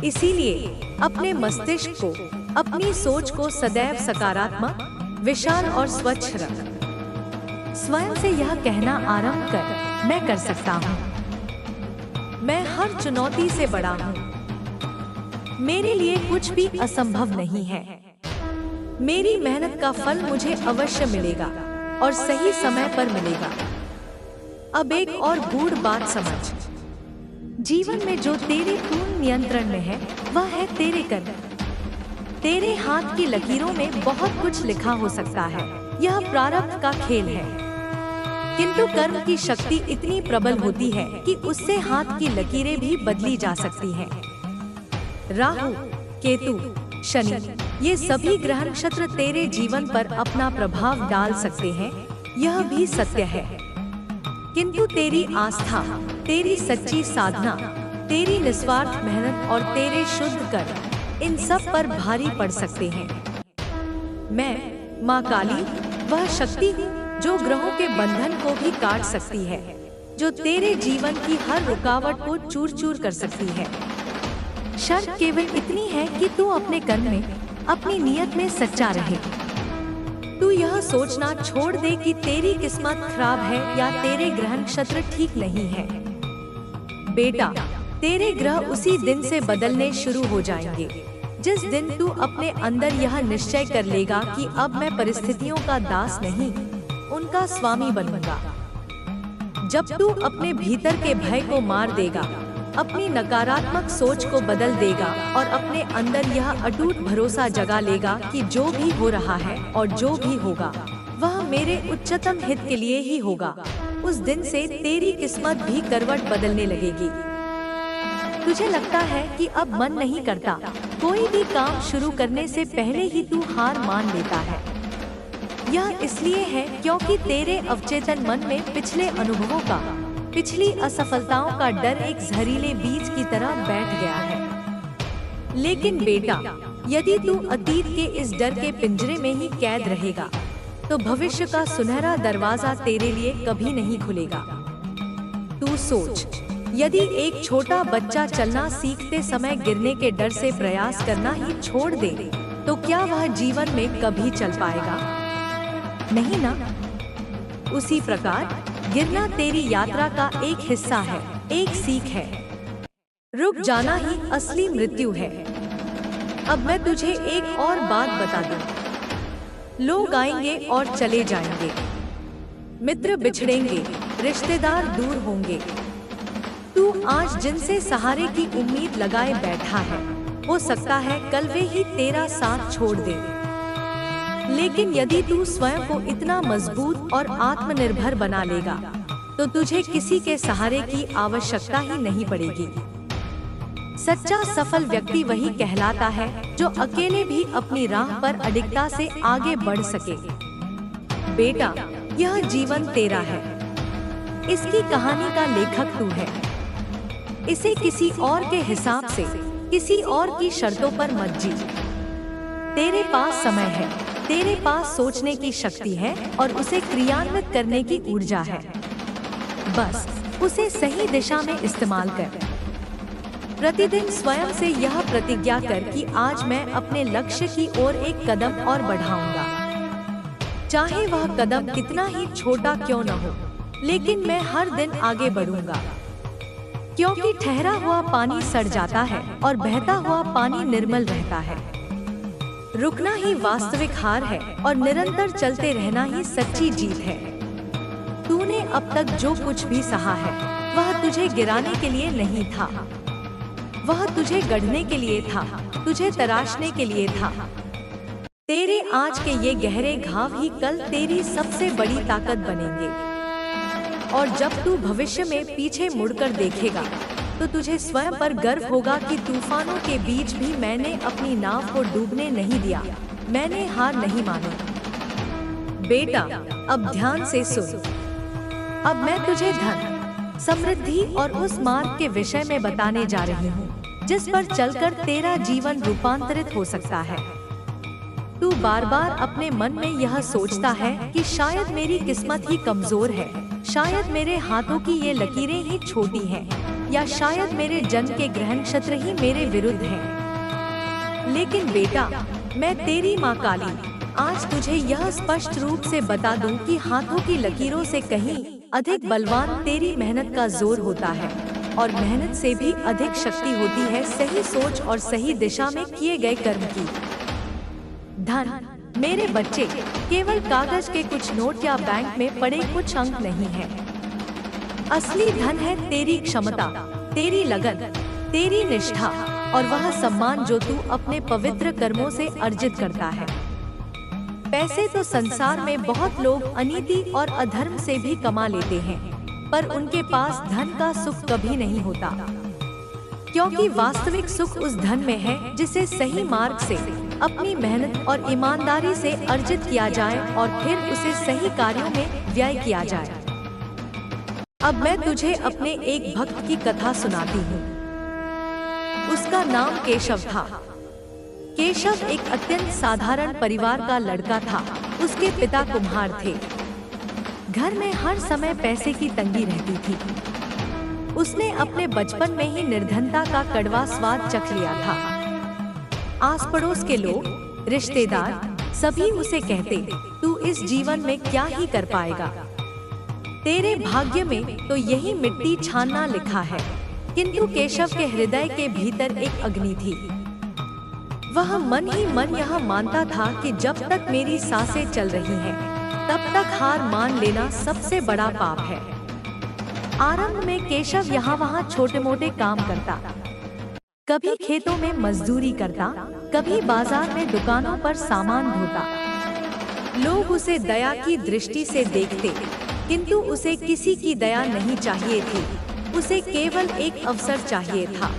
[SPEAKER 1] इसीलिए अपने मस्तिष्क को, अपनी सोच को सदैव सकारात्मक, विशाल और स्वच्छ रख। स्वयं से यह कहना आरंभ कर, मैं कर सकता हूँ, मैं हर चुनौती से बड़ा हूँ, मेरे लिए कुछ भी असंभव नहीं है, मेरी मेहनत का फल मुझे अवश्य मिलेगा और सही समय पर मिलेगा। अब एक और गूढ़ बात समझ, जीवन में जो तेरे पूर्ण नियंत्रण में है वह है तेरे कर्म। तेरे हाथ की लकीरों में बहुत कुछ लिखा हो सकता है, यह प्रारब्ध का खेल है, किंतु कर्म की शक्ति इतनी प्रबल होती है कि उससे हाथ की लकीरें भी बदली जा सकती हैं। राहु, केतु, शनि, ये सभी ग्रह नक्षत्र तेरे जीवन पर अपना प्रभाव डाल सकते हैं, यह भी सत्य है। किंतु तेरी आस्था, तेरी सच्ची साधना, तेरी निस्वार्थ मेहनत और तेरे शुद्ध कर्म, इन सब पर भारी पड़ सकते हैं। मैं, माँ काली, वह शक्ति हूँ जो ग्रहों के बंधन को भी काट सकती है, जो तेरे जीवन की हर रुकावट को चूर चूर कर सकती है। शर्त केवल इतनी है कि तू अपने कर्म में, अपनी नियत में सच्चा रहे। तू यह सोचना छोड़ दे कि तेरी किस्मत खराब है या तेरे ग्रह नक्षत्र ठीक नहीं है। बेटा, तेरे ग्रह उसी दिन से बदलने शुरू हो जाएंगे जिस दिन तू अपने अंदर यह निश्चय कर लेगा कि अब मैं परिस्थितियों का दास नहीं, उनका स्वामी बनूंगा। जब तू अपने भीतर के भय को मार देगा, अपनी नकारात्मक सोच को बदल देगा और अपने अंदर यह अटूट भरोसा जगा लेगा कि जो भी हो रहा है और जो भी होगा वह मेरे उच्चतम हित के लिए ही होगा। उस दिन से तेरी किस्मत भी करवट बदलने लगेगी। तुझे लगता है कि अब मन नहीं करता, कोई भी काम शुरू करने से पहले ही तू हार मान लेता है। यह इसलिए है क्योंकि तेरे अवचेतन मन में पिछले अनुभवों का, पिछली असफलताओं का डर एक जहरीले बीज की तरह बैठ गया है। लेकिन बेटा, यदि तू अतीत के इस डर के पिंजरे में ही कैद रहेगा तो भविष्य का सुनहरा दरवाजा तेरे लिए कभी नहीं खुलेगा। तू सोच, यदि एक छोटा बच्चा चलना सीखते समय गिरने के डर से प्रयास करना ही छोड़ दे तो क्या वह जीवन में कभी चल पाएगा? नहीं ना। उसी प्रकार गिरना तेरी यात्रा का एक हिस्सा है, एक सीख है। रुक जाना ही असली मृत्यु है। अब मैं तुझे एक और बात बता दूं। लोग आएंगे और चले जाएंगे, मित्र बिछड़ेंगे, रिश्तेदार दूर होंगे। तू आज जिनसे सहारे की उम्मीद लगाए बैठा है, हो सकता है कल वे ही तेरा साथ छोड़ दे। लेकिन यदि तू स्वयं को इतना मजबूत और आत्मनिर्भर बना लेगा तो तुझे किसी के सहारे की आवश्यकता ही नहीं पड़ेगी। सच्चा सफल व्यक्ति वही कहलाता है जो अकेले भी अपनी राह पर अडिगता से आगे बढ़ सके। बेटा, यह जीवन तेरा है, इसकी कहानी का लेखक तू है। इसे किसी और के हिसाब से, किसी और की शर्तों पर मत जी। तेरे पास समय है, तेरे पास सोचने की शक्ति है और उसे क्रियान्वित करने की ऊर्जा है। बस उसे सही दिशा में इस्तेमाल कर। प्रतिदिन स्वयं से यह प्रतिज्ञा कर कि आज मैं अपने लक्ष्य की ओर एक कदम और बढ़ाऊंगा। चाहे वह कदम कितना ही छोटा क्यों न हो, लेकिन मैं हर दिन आगे बढ़ूंगा। क्योंकि ठहरा हुआ पानी सड़ जाता है और बहता हुआ पानी निर्मल रहता है। रुकना ही वास्तविक हार है और निरंतर चलते रहना ही सच्ची जीत है। तूने अब तक जो कुछ भी सहा है वह तुझे गिराने के लिए नहीं था, वह तुझे गढ़ने के लिए था, तुझे तराशने के लिए था। तेरे आज के ये गहरे घाव ही कल तेरी सबसे बड़ी ताकत बनेंगे। और जब तू भविष्य में पीछे मुड़कर देखेगा तो तुझे स्वयं पर गर्व होगा कि तूफानों के बीच भी मैंने अपनी नाव को डूबने नहीं दिया, मैंने हार नहीं मानी। बेटा, अब ध्यान से सुन। अब मैं तुझे धन, समृद्धि और उस मार्ग के विषय में बताने जा रही हूँ जिस पर चलकर तेरा जीवन रूपांतरित हो सकता है। तू बार बार अपने मन में यह सोचता है कि शायद मेरी किस्मत ही कमजोर है, शायद मेरे हाथों की ये लकीरें ही छोटी हैं, या शायद मेरे जन्म के ग्रह नक्षत्र ही मेरे विरुद्ध हैं। लेकिन बेटा, मैं तेरी माँ काली आज तुझे यह स्पष्ट रूप से बता दूं कि हाथों की लकीरों से कहीं अधिक बलवान तेरी मेहनत का जोर होता है, और मेहनत से भी अधिक शक्ति होती है सही सोच और सही दिशा में किए गए कर्म की। धन, मेरे बच्चे, केवल कागज के कुछ नोट या बैंक में पड़े कुछ अंक नहीं है। असली धन है तेरी क्षमता, तेरी लगन, तेरी निष्ठा और वह सम्मान जो तू अपने पवित्र कर्मों से अर्जित करता है। पैसे तो संसार में बहुत लोग अनीति और अधर्म से भी कमा लेते हैं, पर उनके पास धन का सुख कभी नहीं होता, क्योंकि वास्तविक सुख उस धन में है जिसे सही मार्ग से, अपनी मेहनत और ईमानदारी से अर्जित किया जाए और फिर उसे सही कार्यों में व्यय किया जाए। अब मैं तुझे अपने एक भक्त की कथा सुनाती हूँ। उसका नाम केशव था। केशव एक अत्यंत साधारण परिवार का लड़का था। उसके पिता कुम्हार थे। घर में हर समय पैसे की तंगी रहती थी। उसने अपने बचपन में ही निर्धनता का कड़वा स्वाद चख लिया था। आस पड़ोस के लोग, रिश्तेदार सभी उसे कहते, तू इस जीवन में क्या ही कर पाएगा, तेरे भाग्य में तो यही मिट्टी छानना लिखा है। किंतु केशव के हृदय के भीतर एक अग्नि थी। वह मन ही मन यह मानता था कि जब तक मेरी सांसें चल रही हैं, तब तक हार मान लेना सबसे बड़ा पाप है। आरंभ में केशव यहाँ वहाँ छोटे मोटे काम करता, कभी खेतों में मजदूरी करता, कभी बाजार में दुकानों पर सामान ढोता। लोग उसे दया की दृष्टि से देखते, किंतु उसे किसी की दया नहीं चाहिए थी, उसे केवल एक अवसर चाहिए था।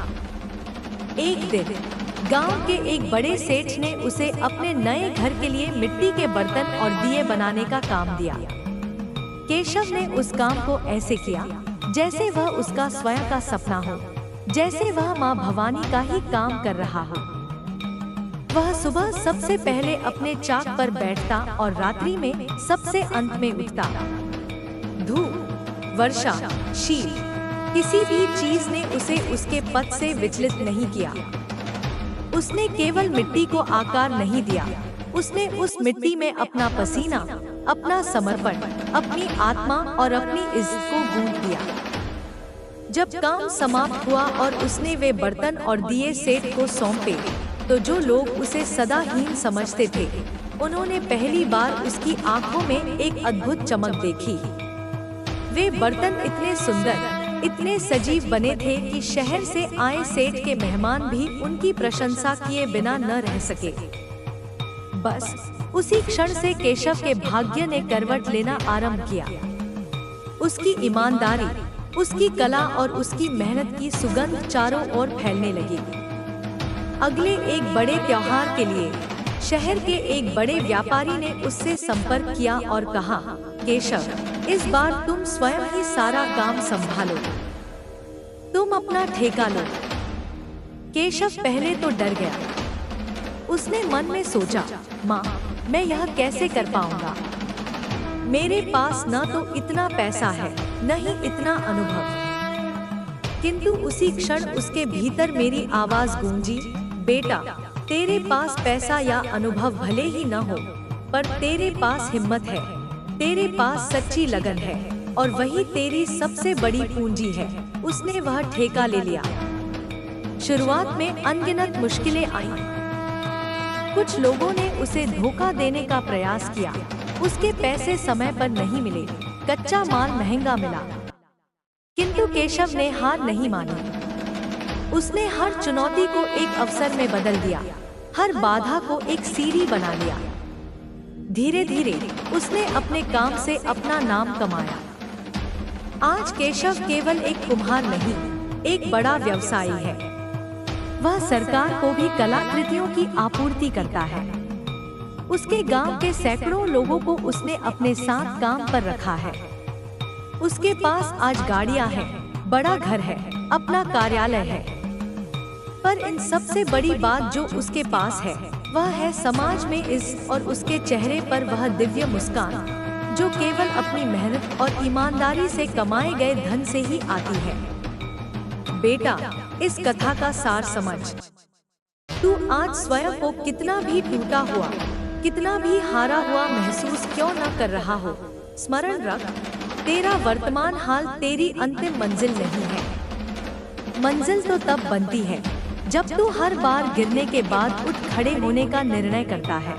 [SPEAKER 1] एक दिन गांव के एक बड़े सेठ ने उसे अपने नए घर के लिए मिट्टी के बर्तन और दिए बनाने का काम दिया। केशव ने उस काम को ऐसे किया जैसे वह उसका स्वयं का सपना हो, जैसे वह माँ भवानी का ही काम कर रहा हो। वह सुबह सबसे पहले अपने चाक पर बैठता और रात्रि में सबसे अंत में उठता। धूप, वर्षा, शीत, किसी भी चीज ने उसे उसके पथ से विचलित नहीं किया। उसने केवल मिट्टी को आकार नहीं दिया, उसने उस मिट्टी में अपना पसीना, अपना समर्पण, अपनी आत्मा और अपनी इज्जत को गूंथ दिया। जब काम समाप्त हुआ और उसने वे बर्तन और दिए सेठ को सौंपे, तो जो लोग उसे सदाहीन समझते थे, उन्होंने पहली बार उसकी आंखों में एक अद्भुत चमक देखी। वे बर्तन इतने सुंदर, इतने सजीव बने थे कि शहर से आए सेठ के मेहमान भी उनकी प्रशंसा किए बिना न रह सके। बस उसी क्षण से केशव के भाग्य ने करवट लेना आरंभ किया। उसकी ईमानदारी, उसकी कला और उसकी मेहनत की सुगंध चारों ओर फैलने लगी। अगले एक बड़े त्योहार के लिए शहर के एक बड़े व्यापारी ने उससे संपर्क किया और कहा, केशव, इस बार तुम स्वयं ही सारा काम संभालो, तुम अपना ठेका लो। केशव पहले तो डर गया। उसने मन में सोचा, माँ, मैं यह कैसे कर पाऊंगा? मेरे पास न तो इतना पैसा है, न ही इतना अनुभव। किंतु उसी क्षण उसके भीतर मेरी आवाज गूंजी, बेटा, तेरे पास पैसा या अनुभव भले ही न हो, पर तेरे पास हिम्मत है, तेरे पास सच्ची लगन है, और वही तेरी सबसे बड़ी पूंजी है। उसने वह ठेका ले लिया। शुरुआत में अनगिनत मुश्किलें आईं। कुछ लोगों ने उसे धोखा देने का प्रयास किया, उसके पैसे समय पर नहीं मिले, कच्चा माल महंगा मिला। किंतु केशव ने हार नहीं मानी। उसने हर चुनौती को एक अवसर में बदल दिया, हर बाधा को एक सीढ़ी बना लिया। धीरे धीरे उसने अपने काम से अपना नाम कमाया। आज केशव केवल एक कुम्हार नहीं, एक बड़ा व्यवसायी है। वह सरकार को भी कलाकृतियों की आपूर्ति करता है। उसके गांव के सैकड़ों लोगों को उसने अपने साथ काम पर रखा है। उसके पास आज गाड़ियां हैं, बड़ा घर है, अपना कार्यालय है। पर इन सबसे बड़ी बात जो उसके पास है, वह है समाज में इज्जत और उसके चेहरे पर वह दिव्य मुस्कान, जो केवल अपनी मेहनत और ईमानदारी से कमाए गए धन से ही आती है। बेटा, इस कथा का सार समझ। तू आज स्वयं को कितना भी टूटा हुआ, कितना भी हारा हुआ महसूस क्यों न कर रहा हो, स्मरण रख, तेरा वर्तमान हाल तेरी अंतिम मंजिल नहीं है। मंजिल तो तब बनती है जब तू हर बार गिरने के बाद उठ खड़े होने का निर्णय करता है।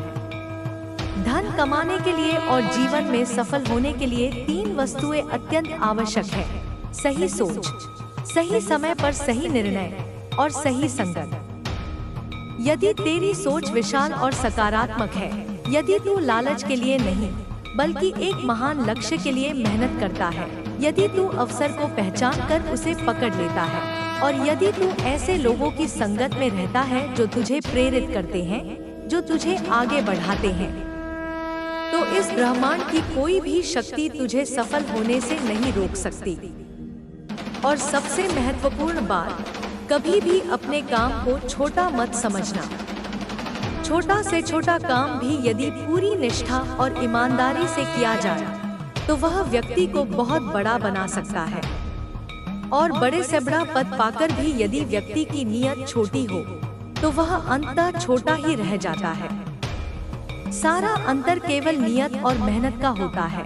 [SPEAKER 1] धन कमाने के लिए और जीवन में सफल होने के लिए 3 वस्तुएं अत्यंत आवश्यक है: सही सोच, सही समय पर सही निर्णय और सही संगत। यदि तेरी सोच विशाल और सकारात्मक है, यदि तू लालच के लिए नहीं बल्कि एक महान लक्ष्य के लिए मेहनत करता है, यदि तू अवसर को पहचान कर उसे पकड़ लेता है, और यदि तू ऐसे लोगों की संगत में रहता है जो तुझे प्रेरित करते हैं, जो तुझे आगे बढ़ाते हैं, तो इस ब्रह्मांड की कोई भी शक्ति तुझे सफल होने से नहीं रोक सकती। और सबसे महत्वपूर्ण बात, कभी भी अपने काम को छोटा मत समझना। छोटा से छोटा काम भी यदि पूरी निष्ठा और ईमानदारी से किया जाए, तो वह व्यक्ति को बहुत बड़ा बना सकता है। और बड़े से बड़ा पद पाकर भी यदि व्यक्ति की नीयत छोटी हो, तो वह अंततः छोटा ही रह जाता है। सारा अंतर केवल नियत और मेहनत का होता है।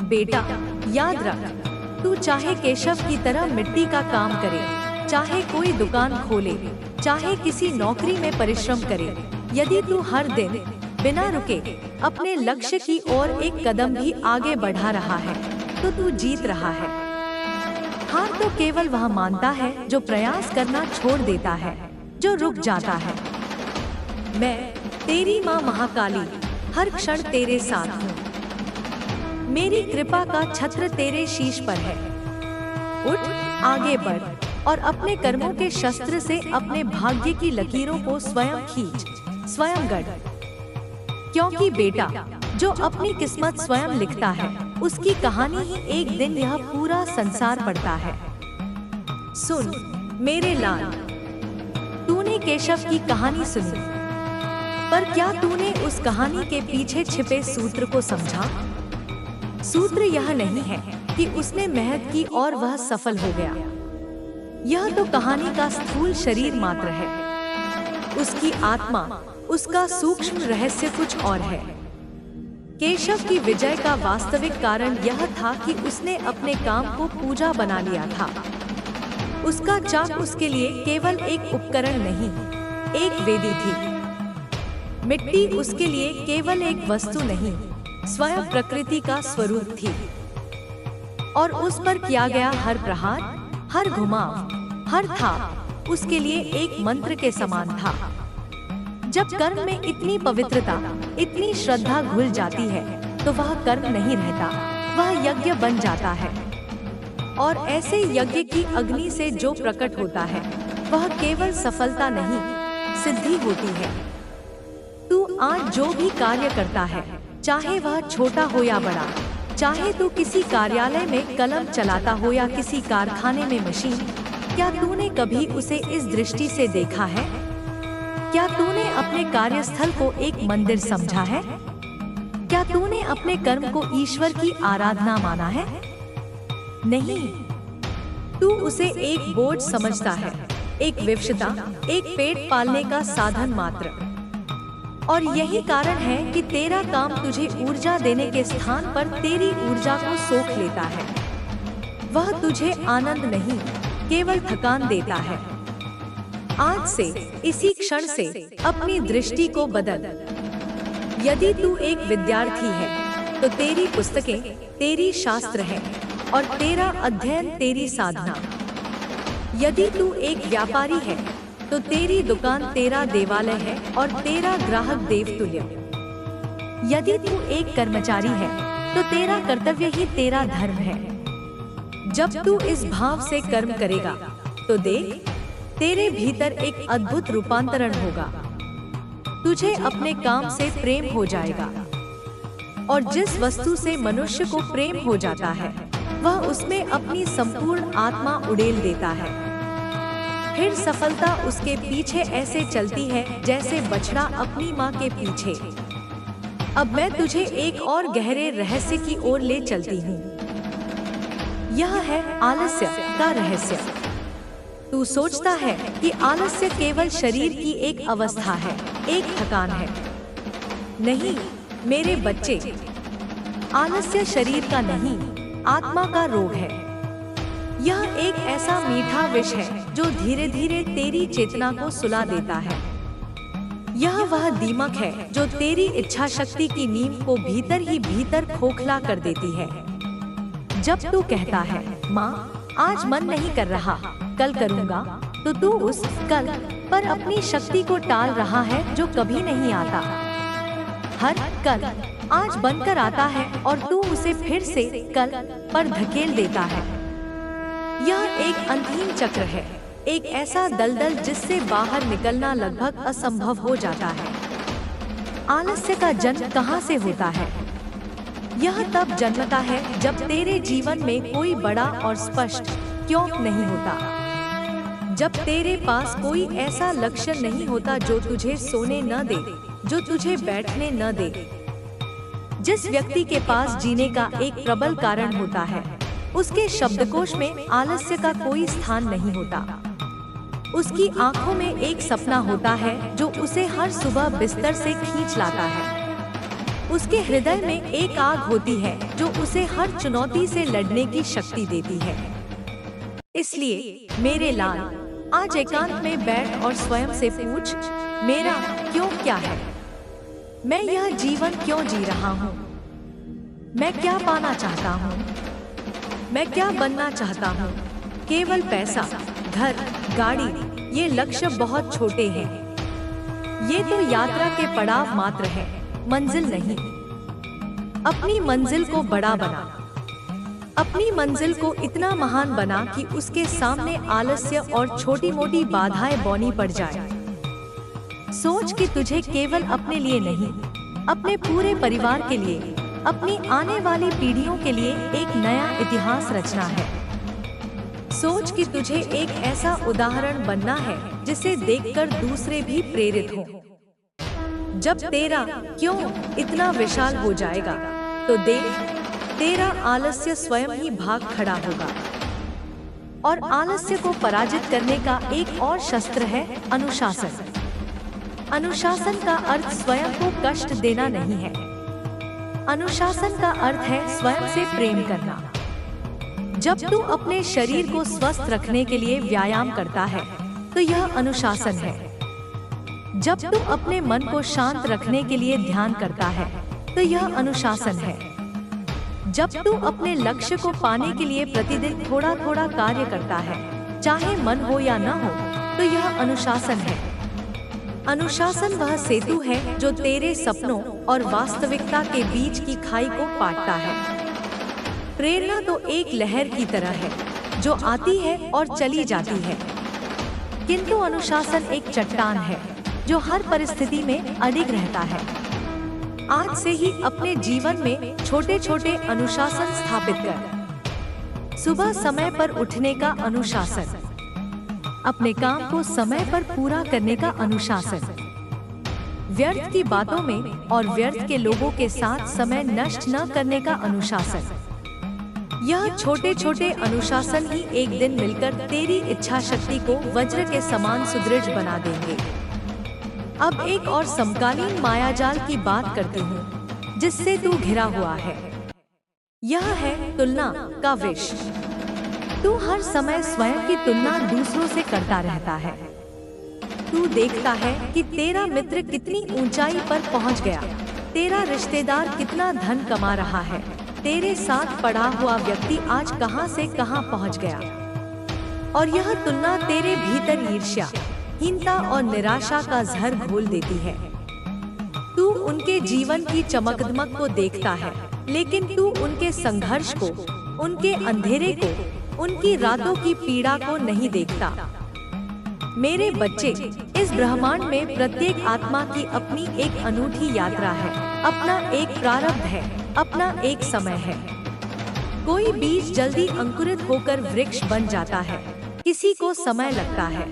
[SPEAKER 1] बेटा, याद रख, तू चाहे केशव की तरह मिट्टी का काम करे, चाहे कोई दुकान खोले, चाहे किसी नौकरी में परिश्रम करे, यदि तू हर दिन बिना रुके अपने लक्ष्य की ओर एक कदम भी आगे बढ़ा रहा है, तो तू जीत रहा है। हार तो केवल वह मानता है जो प्रयास करना छोड़ देता है, जो रुक जाता है। मैं तेरी माँ महाकाली हर क्षण तेरे साथ हूँ। मेरी कृपा का छत्र तेरे शीश पर है। उठ, आगे बढ़ और अपने कर्मों के शस्त्र से अपने भाग्य की लकीरों को स्वयं खींच, स्वयं गढ़। क्योंकि बेटा, जो अपनी किस्मत स्वयं लिखता है, उसकी कहानी ही एक दिन यह पूरा संसार पढ़ता है। सुन मेरे लाल, तूने केशव की कहानी सुनी, पर क्या तूने उस कहानी के पीछे छिपे सूत्र को समझा? सूत्र यह नहीं है कि उसने मेहनत की और वह सफल हो गया। यह तो कहानी का स्थूल शरीर मात्र है। उसकी आत्मा, उसका सूक्ष्म रहस्य कुछ और है। केशव की विजय का वास्तविक कारण यह था कि उसने अपने काम को पूजा बना लिया था। उसका चाक उसके लिए केवल एक उपकरण नहीं, एक वेदी थी। मिट्टी उसके लिए केवल एक वस्तु नहीं, स्वयं प्रकृति का स्वरूप थी। और उस पर किया गया हर प्रहार, हर घुमाव, हर थाप उसके लिए एक मंत्र के समान था। जब कर्म में इतनी पवित्रता, इतनी श्रद्धा घुल जाती है, तो वह कर्म नहीं रहता, वह यज्ञ बन जाता है। और ऐसे यज्ञ की अग्नि से जो प्रकट होता है, वह केवल सफलता नहीं, सिद्धि होती है। तू आज जो भी कार्य करता है, चाहे वह छोटा हो या बड़ा, चाहे तू किसी कार्यालय में कलम चलाता हो या किसी कारखाने में मशीन, क्या तूने कभी उसे इस दृष्टि से देखा है? क्या तूने अपने कार्यस्थल को एक मंदिर समझा है? क्या तूने अपने कर्म को ईश्वर की आराधना माना है? नहीं, तू उसे एक बोझ समझता है, एक विवशता, एक पेट पालने का साधन मात्र। और यही कारण है कि तेरा काम तुझे ऊर्जा देने के स्थान पर तेरी ऊर्जा को सोख लेता है। वह तुझे आनंद नहीं, केवल थकान देता है। आज से, इसी क्षण से अपनी दृष्टि को बदल। यदि तू एक विद्यार्थी है, तो तेरी पुस्तकें तेरी शास्त्र है और तेरा अध्ययन तेरी साधना। यदि तू एक व्यापारी है, तो तेरी दुकान तेरा देवालय है और तेरा ग्राहक देवतुल्य। यदि तू एक कर्मचारी है, तो तेरा कर्तव्य ही तेरा धर्म है। जब तू इस भाव से कर्म करेगा, तो देख, तेरे भीतर एक अद्भुत रूपांतरण होगा। तुझे अपने काम से प्रेम हो जाएगा। और जिस वस्तु से मनुष्य को प्रेम हो जाता है, वह उसमें अपनी संपूर्ण आत्मा उड़ेल देता है। फिर सफलता उसके पीछे ऐसे चलती है जैसे बछड़ा अपनी माँ के पीछे। अब मैं तुझे एक और गहरे रहस्य की ओर ले चलती हूँ। यह है आलस्य का रहस्य। तू सोचता है कि आलस्य केवल शरीर की एक अवस्था है, एक थकान है। नहीं मेरे बच्चे, आलस्य शरीर का नहीं, आत्मा का रोग है। यह एक ऐसा मीठा विष है जो धीरे धीरे तेरी चेतना को सुला देता है। यह वह दीमक है जो तेरी इच्छा शक्ति की नींव को भीतर ही भीतर खोखला कर देती है। जब तू कहता है, माँ आज मन नहीं कर रहा, कल करूँगा, तो तू उस कल पर अपनी शक्ति को टाल रहा है जो कभी नहीं आता। हर कल आज बनकर आता है और तू उसे फिर से कल पर धकेल देता है। यह एक अंतहीन चक्र है, एक ऐसा दलदल जिससे बाहर निकलना लगभग असंभव हो जाता है। आलस्य का जन्म कहाँ से होता है? यह तब जन्मता है जब तेरे जीवन में कोई बड़ा और स्पष्ट क्यों नहीं होता। जब तेरे पास कोई ऐसा लक्ष्य नहीं होता जो तुझे सोने न दे, जो तुझे बैठने न दे। जिस व्यक्ति के पास जीने का एक प्रबल कारण होता है, उसके शब्दकोश में आलस्य का कोई स्थान नहीं होता। उसकी आंखों में एक सपना होता है जो उसे हर सुबह बिस्तर से खींच लाता है। उसके हृदय में एक आग होती है जो उसे हर चुनौती से लड़ने की शक्ति देती है। इसलिए मेरे लाल, आज एकांत में बैठ और स्वयं से पूछ, मेरा क्यों क्या है? मैं यह जीवन क्यों जी रहा हूँ? मैं क्या पाना चाहता हूँ? मैं क्या बनना चाहता हूँ? केवल पैसा, घर, गाड़ी, ये लक्ष्य बहुत छोटे हैं। ये तो यात्रा के पड़ाव मात्र हैं, मंजिल नहीं। अपनी मंजिल को बड़ा बना, अपनी मंजिल को इतना महान बना कि उसके सामने आलस्य और छोटी मोटी बाधाएं बौनी पड़ जाए। सोच कि तुझे केवल अपने लिए नहीं, अपने पूरे परिवार के लिए, अपनी आने वाली पीढ़ियों के लिए एक नया इतिहास रचना है। सोच कि तुझे एक ऐसा उदाहरण बनना है जिसे देखकर दूसरे भी प्रेरित हों। जब तेरा क्यों इतना विशाल हो जाएगा तो देख, तेरा आलस्य स्वयं ही भाग खड़ा होगा। और आलस्य को पराजित करने का एक और शस्त्र है अनुशासन। अनुशासन का अर्थ स्वयं को कष्ट देना नहीं है। अनुशासन का अर्थ है स्वयं से प्रेम करना। जब तू अपने शरीर को स्वस्थ रखने के लिए व्यायाम करता है तो यह अनुशासन है। जब तू अपने मन को शांत रखने के लिए ध्यान करता है तो यह अनुशासन है। जब तू अपने लक्ष्य को पाने के लिए प्रतिदिन थोड़ा थोड़ा कार्य करता है, चाहे मन हो या न हो, तो यह अनुशासन है। अनुशासन वह सेतु है जो तेरे सपनों और वास्तविकता के बीच की खाई को पाटता है। प्रेरणा तो एक लहर की तरह है जो आती है और चली जाती है, किंतु अनुशासन एक चट्टान है जो हर परिस्थिति में अडिग रहता है। आज से ही अपने जीवन में छोटे छोटे अनुशासन स्थापित कर। सुबह समय पर उठने का अनुशासन, अपने काम को समय पर पूरा करने का अनुशासन, व्यर्थ की बातों में और व्यर्थ के लोगों के साथ समय नष्ट न करने का अनुशासन। यह छोटे छोटे अनुशासन ही एक दिन मिलकर तेरी इच्छा शक्ति को वज्र के समान सुदृढ़ बना देंगे। अब एक और समकालीन मायाजाल की बात करती हूँ जिससे तू घिरा हुआ है। यह है तुलना का विष। तू हर समय स्वयं की तुलना दूसरों से करता रहता है। तू देखता है कि तेरा मित्र कितनी ऊंचाई पर पहुंच गया, तेरा रिश्तेदार कितना धन कमा रहा है, तेरे साथ पढ़ा हुआ व्यक्ति आज कहां से कहां पहुंच गया। और यह तुलना तेरे भीतर ईर्ष्या, हीनता और निराशा का जहर घोल देती है। तू उनके जीवन की चमकदमक को देखता है, लेकिन तू उनके संघर्ष को, उनके अंधेरे को, उनकी रातों की पीड़ा को नहीं देखता। मेरे बच्चे, इस ब्रह्मांड में प्रत्येक आत्मा की अपनी एक अनूठी यात्रा है, अपना एक प्रारब्ध है, अपना एक समय है। कोई बीज जल्दी अंकुरित होकर वृक्ष बन जाता है, किसी को समय लगता है।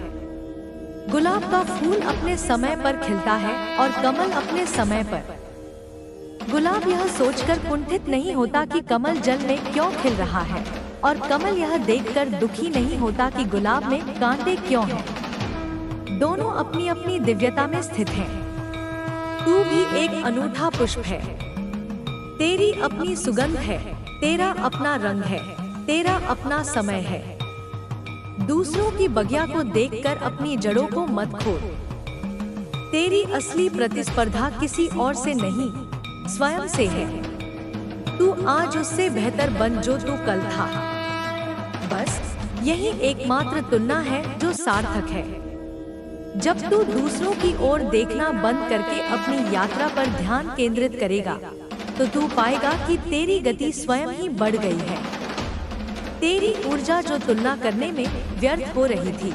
[SPEAKER 1] गुलाब का फूल अपने समय पर खिलता है और कमल अपने समय पर। गुलाब यह सोचकर कुंठित नहीं होता कि कमल जल में क्यों खिल रहा है, और कमल यह देखकर दुखी नहीं होता कि गुलाब में कांटे क्यों हैं। दोनों अपनी अपनी दिव्यता में स्थित हैं। तू भी एक अनूठा पुष्प है। तेरी अपनी सुगंध है, तेरा अपना रंग है, तेरा अपना समय है। दूसरों की बगिया को देखकर अपनी जड़ों को मत खोद। तेरी असली प्रतिस्पर्धा किसी और से नहीं, स्वयं से है। तू आज उससे बेहतर बन जो तू कल था। बस यही एकमात्र तुलना है जो सार्थक है। जब तू दूसरों की ओर देखना बंद करके अपनी यात्रा पर ध्यान केंद्रित करेगा तो तू पाएगा कि तेरी गति स्वयं ही बढ़ गई है। तेरी ऊर्जा जो तुलना करने में व्यर्थ हो रही थी,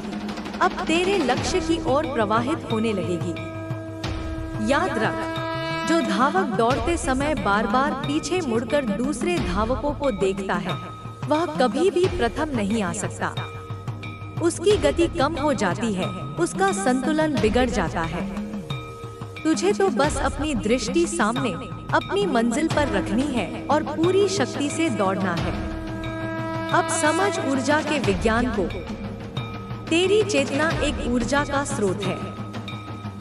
[SPEAKER 1] अब तेरे लक्ष्य की ओर प्रवाहित होने लगेगी। याद रख, जो धावक दौड़ते समय बार बार पीछे मुड़कर दूसरे धावकों को देखता है, वह कभी भी प्रथम नहीं आ सकता। उसकी गति कम हो जाती है, उसका संतुलन बिगड़ जाता है। तुझे तो बस अपनी दृष्टि सामने, अपनी मंजिल पर रखनी है और पूरी शक्ति से दौड़ना है। अब समझ ऊर्जा के विज्ञान को। तेरी चेतना एक ऊर्जा का स्रोत है।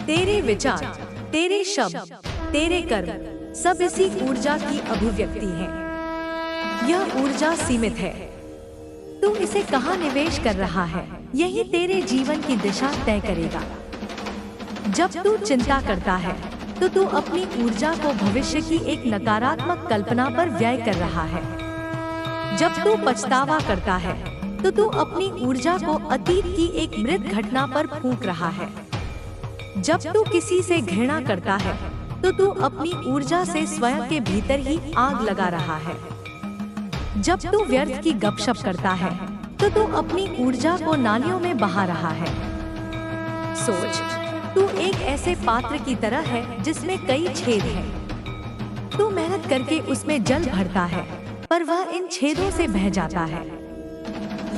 [SPEAKER 1] तेरे विचार, तेरे शब्द, तेरे कर्म सब इसी ऊर्जा की अभिव्यक्ति हैं। यह ऊर्जा सीमित है। तू इसे कहाँ निवेश कर रहा है, यही तेरे जीवन की दिशा तय करेगा। जब तू चिंता करता है तो तू अपनी ऊर्जा को भविष्य की एक नकारात्मक कल्पना पर व्यय कर रहा है। जब तू पछतावा करता है तो तू अपनी ऊर्जा को अतीत की एक मृत घटना पर फूंक रहा है। जब तू किसी से घृणा करता है तो तू अपनी ऊर्जा से स्वयं के भीतर ही आग लगा रहा है। जब तू व्यर्थ की गपशप करता है तो तू अपनी ऊर्जा को नालियों में बहा रहा है। सोच, तू एक ऐसे पात्र की तरह है जिसमें कई छेद हैं। तू मेहनत करके उसमें जल भरता है, पर वह इन छेदों से बह जाता है।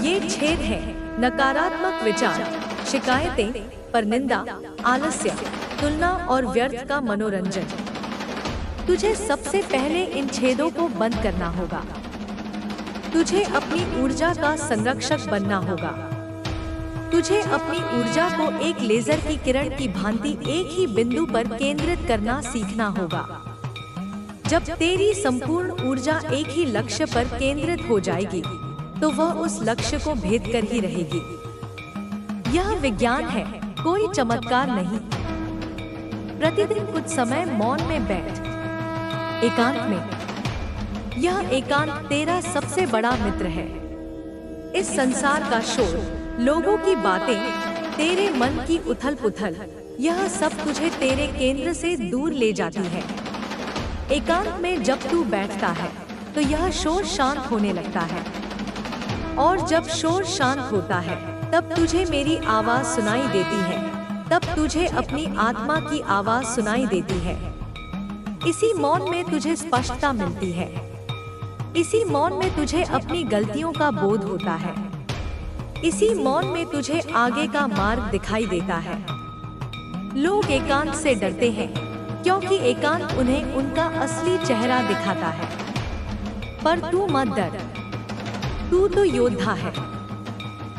[SPEAKER 1] ये छेद है नकारात्मक विचार, शिकायतें, परनिंदा, आलस्य, तुलना और व्यर्थ का मनोरंजन। तुझे सबसे पहले इन छेदों को बंद करना होगा। तुझे अपनी ऊर्जा का संरक्षक बनना होगा। तुझे अपनी ऊर्जा को एक लेजर की किरण की भांति एक ही बिंदु पर केंद्रित करना सीखना होगा। जब तेरी संपूर्ण ऊर्जा एक ही लक्ष्य पर केंद्रित हो जाएगी, तो वह उस लक्ष्य को भेद कर ही रहेगी। यह विज्ञान है, कोई चमत्कार नहीं। प्रतिदिन कुछ समय मौन में बैठ, एकांत में। यह एकांत तेरा सबसे बड़ा मित्र है। इस संसार का शोर, लोगों की बातें, तेरे मन की उथल-पुथल, यह सब तुझे तेरे केंद्र से दूर ले जाती है। एकांत में जब तू बैठता है तो यह शोर शांत होने लगता है, और जब शोर शांत होता है तब तुझे मेरी आवाज सुनाई देती है। तब तुझे अपनी आत्मा की आवाज सुनाई देती है। इसी मौन में तुझे स्पष्टता मिलती है। इसी मौन में तुझे अपनी गलतियों का बोध होता है। इसी मौन में तुझे आगे का मार्ग दिखाई देता है। लोग एकांत से डरते हैं क्योंकि एकांत उन्हें उनका असली चेहरा दिखाता है। पर तू मत डर, तू तो योद्धा है।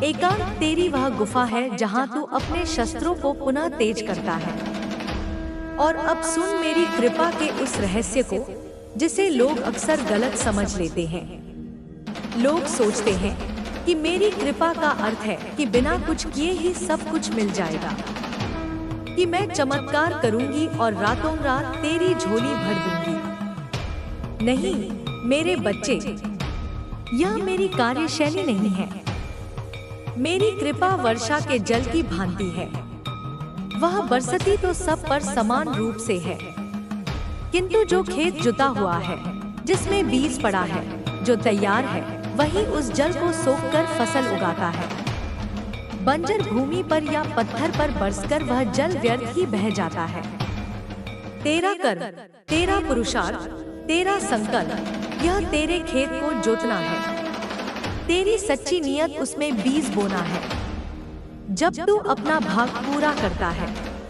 [SPEAKER 1] एकांत तेरी वह गुफा है जहां तू अपने शस्त्रों को पुनः तेज करता है। और अब सुन मेरी कृपा के उस रहस्य को जिसे लोग अक्सर गलत समझ लेते हैं। लोग सोचते हैं कि मेरी कृपा का अर्थ है कि बिना कुछ किए ही सब कुछ मिल जाएगा, कि मैं चमत्कार करूंगी और रातों रात तेरी झोली भर दूंगी। नहीं मेरे बच्चे, यह मेरी कार्यशैली नहीं है। मेरी कृपा वर्षा के जल की भांति है। वह बरसती तो सब पर समान रूप से है, किंतु जो खेत जुता हुआ है, जिसमें बीज पड़ा है, जो तैयार है, वही उस जल को सोखकर फसल उगाता है। बंजर भूमि पर या पत्थर पर बरसकर वह जल व्यर्थ ही बह जाता है। तेरा कर्म, तेरा पुरुषार्थ, तेरा संकल्प, यह तेरे खेत को जोतना है। तेरी सच्ची नियत उसमें बीज बोना है। जब तू अपना भाग पूरा करता है,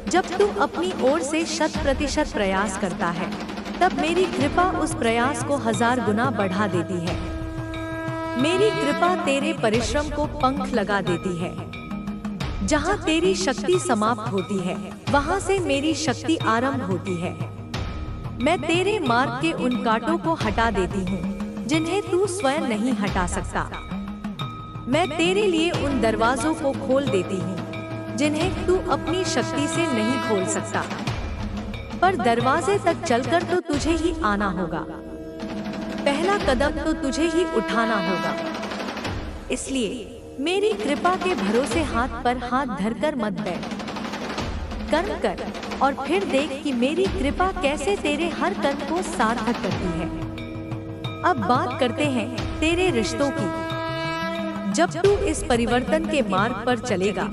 [SPEAKER 1] जब तू अपनी ओर से 100% प्रयास करता है, तब मेरी कृपा उस प्रयास को 1000 गुना बढ़ा देती है। मेरी कृपा तेरे परिश्रम को पंख लगा देती है। जहाँ तेरी शक्ति समाप्त होती है, वहाँ से मेरी शक्ति आरंभ होती है। मैं तेरे मार्ग के उन कांटों को हटा देती हूँ जिन्हें तू स्वयं नहीं हटा सकता। मैं तेरे लिए उन दरवाजों को खोल देती हूँ जिन्हें तू अपनी शक्ति से नहीं खोल सकता। पर दरवाजे तक चलकर तो तुझे ही आना होगा। पहला कदम तो तुझे ही उठाना होगा। इसलिए मेरी कृपा के भरोसे हाथ पर हाथ धरकर मत बैठ। कर्म कर और फिर देख कि मेरी कृपा कैसे तेरे हर कर्म को सार्थक करती है। अब बात करते हैं तेरे रिश्तों की। जब तू इस परिवर्तन के मार्ग पर चलेगा,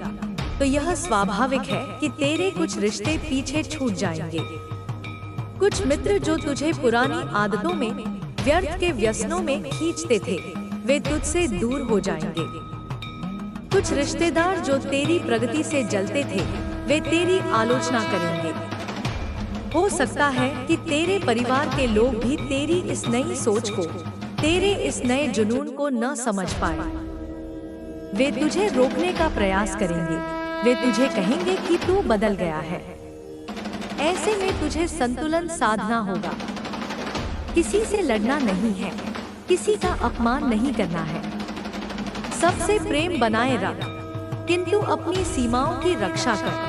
[SPEAKER 1] तो यह स्वाभाविक है कि तेरे कुछ रिश्ते पीछे छूट जाएंगे। कुछ मित्र जो तुझे पुरानी आदतों में, व्यर्थ के व्यसनों में खींचते थे, वे तुझसे दूर हो जाएंगे। कुछ रिश्तेदार जो तेरी प्रगति से जलते थे, वे तेरी आलोचना करेंगे। हो सकता है कि तेरे परिवार के लोग भी तेरी इस नई सोच को, तेरे इस नए जुनून को न समझ पाए। वे तुझे रोकने का प्रयास करेंगे। वे तुझे कहेंगे कि तू बदल गया है। ऐसे में तुझे संतुलन साधना होगा। किसी से लड़ना नहीं है, किसी का अपमान नहीं करना है। सबसे प्रेम बनाए रख, किंतु अपनी सीमाओं की रक्षा कर।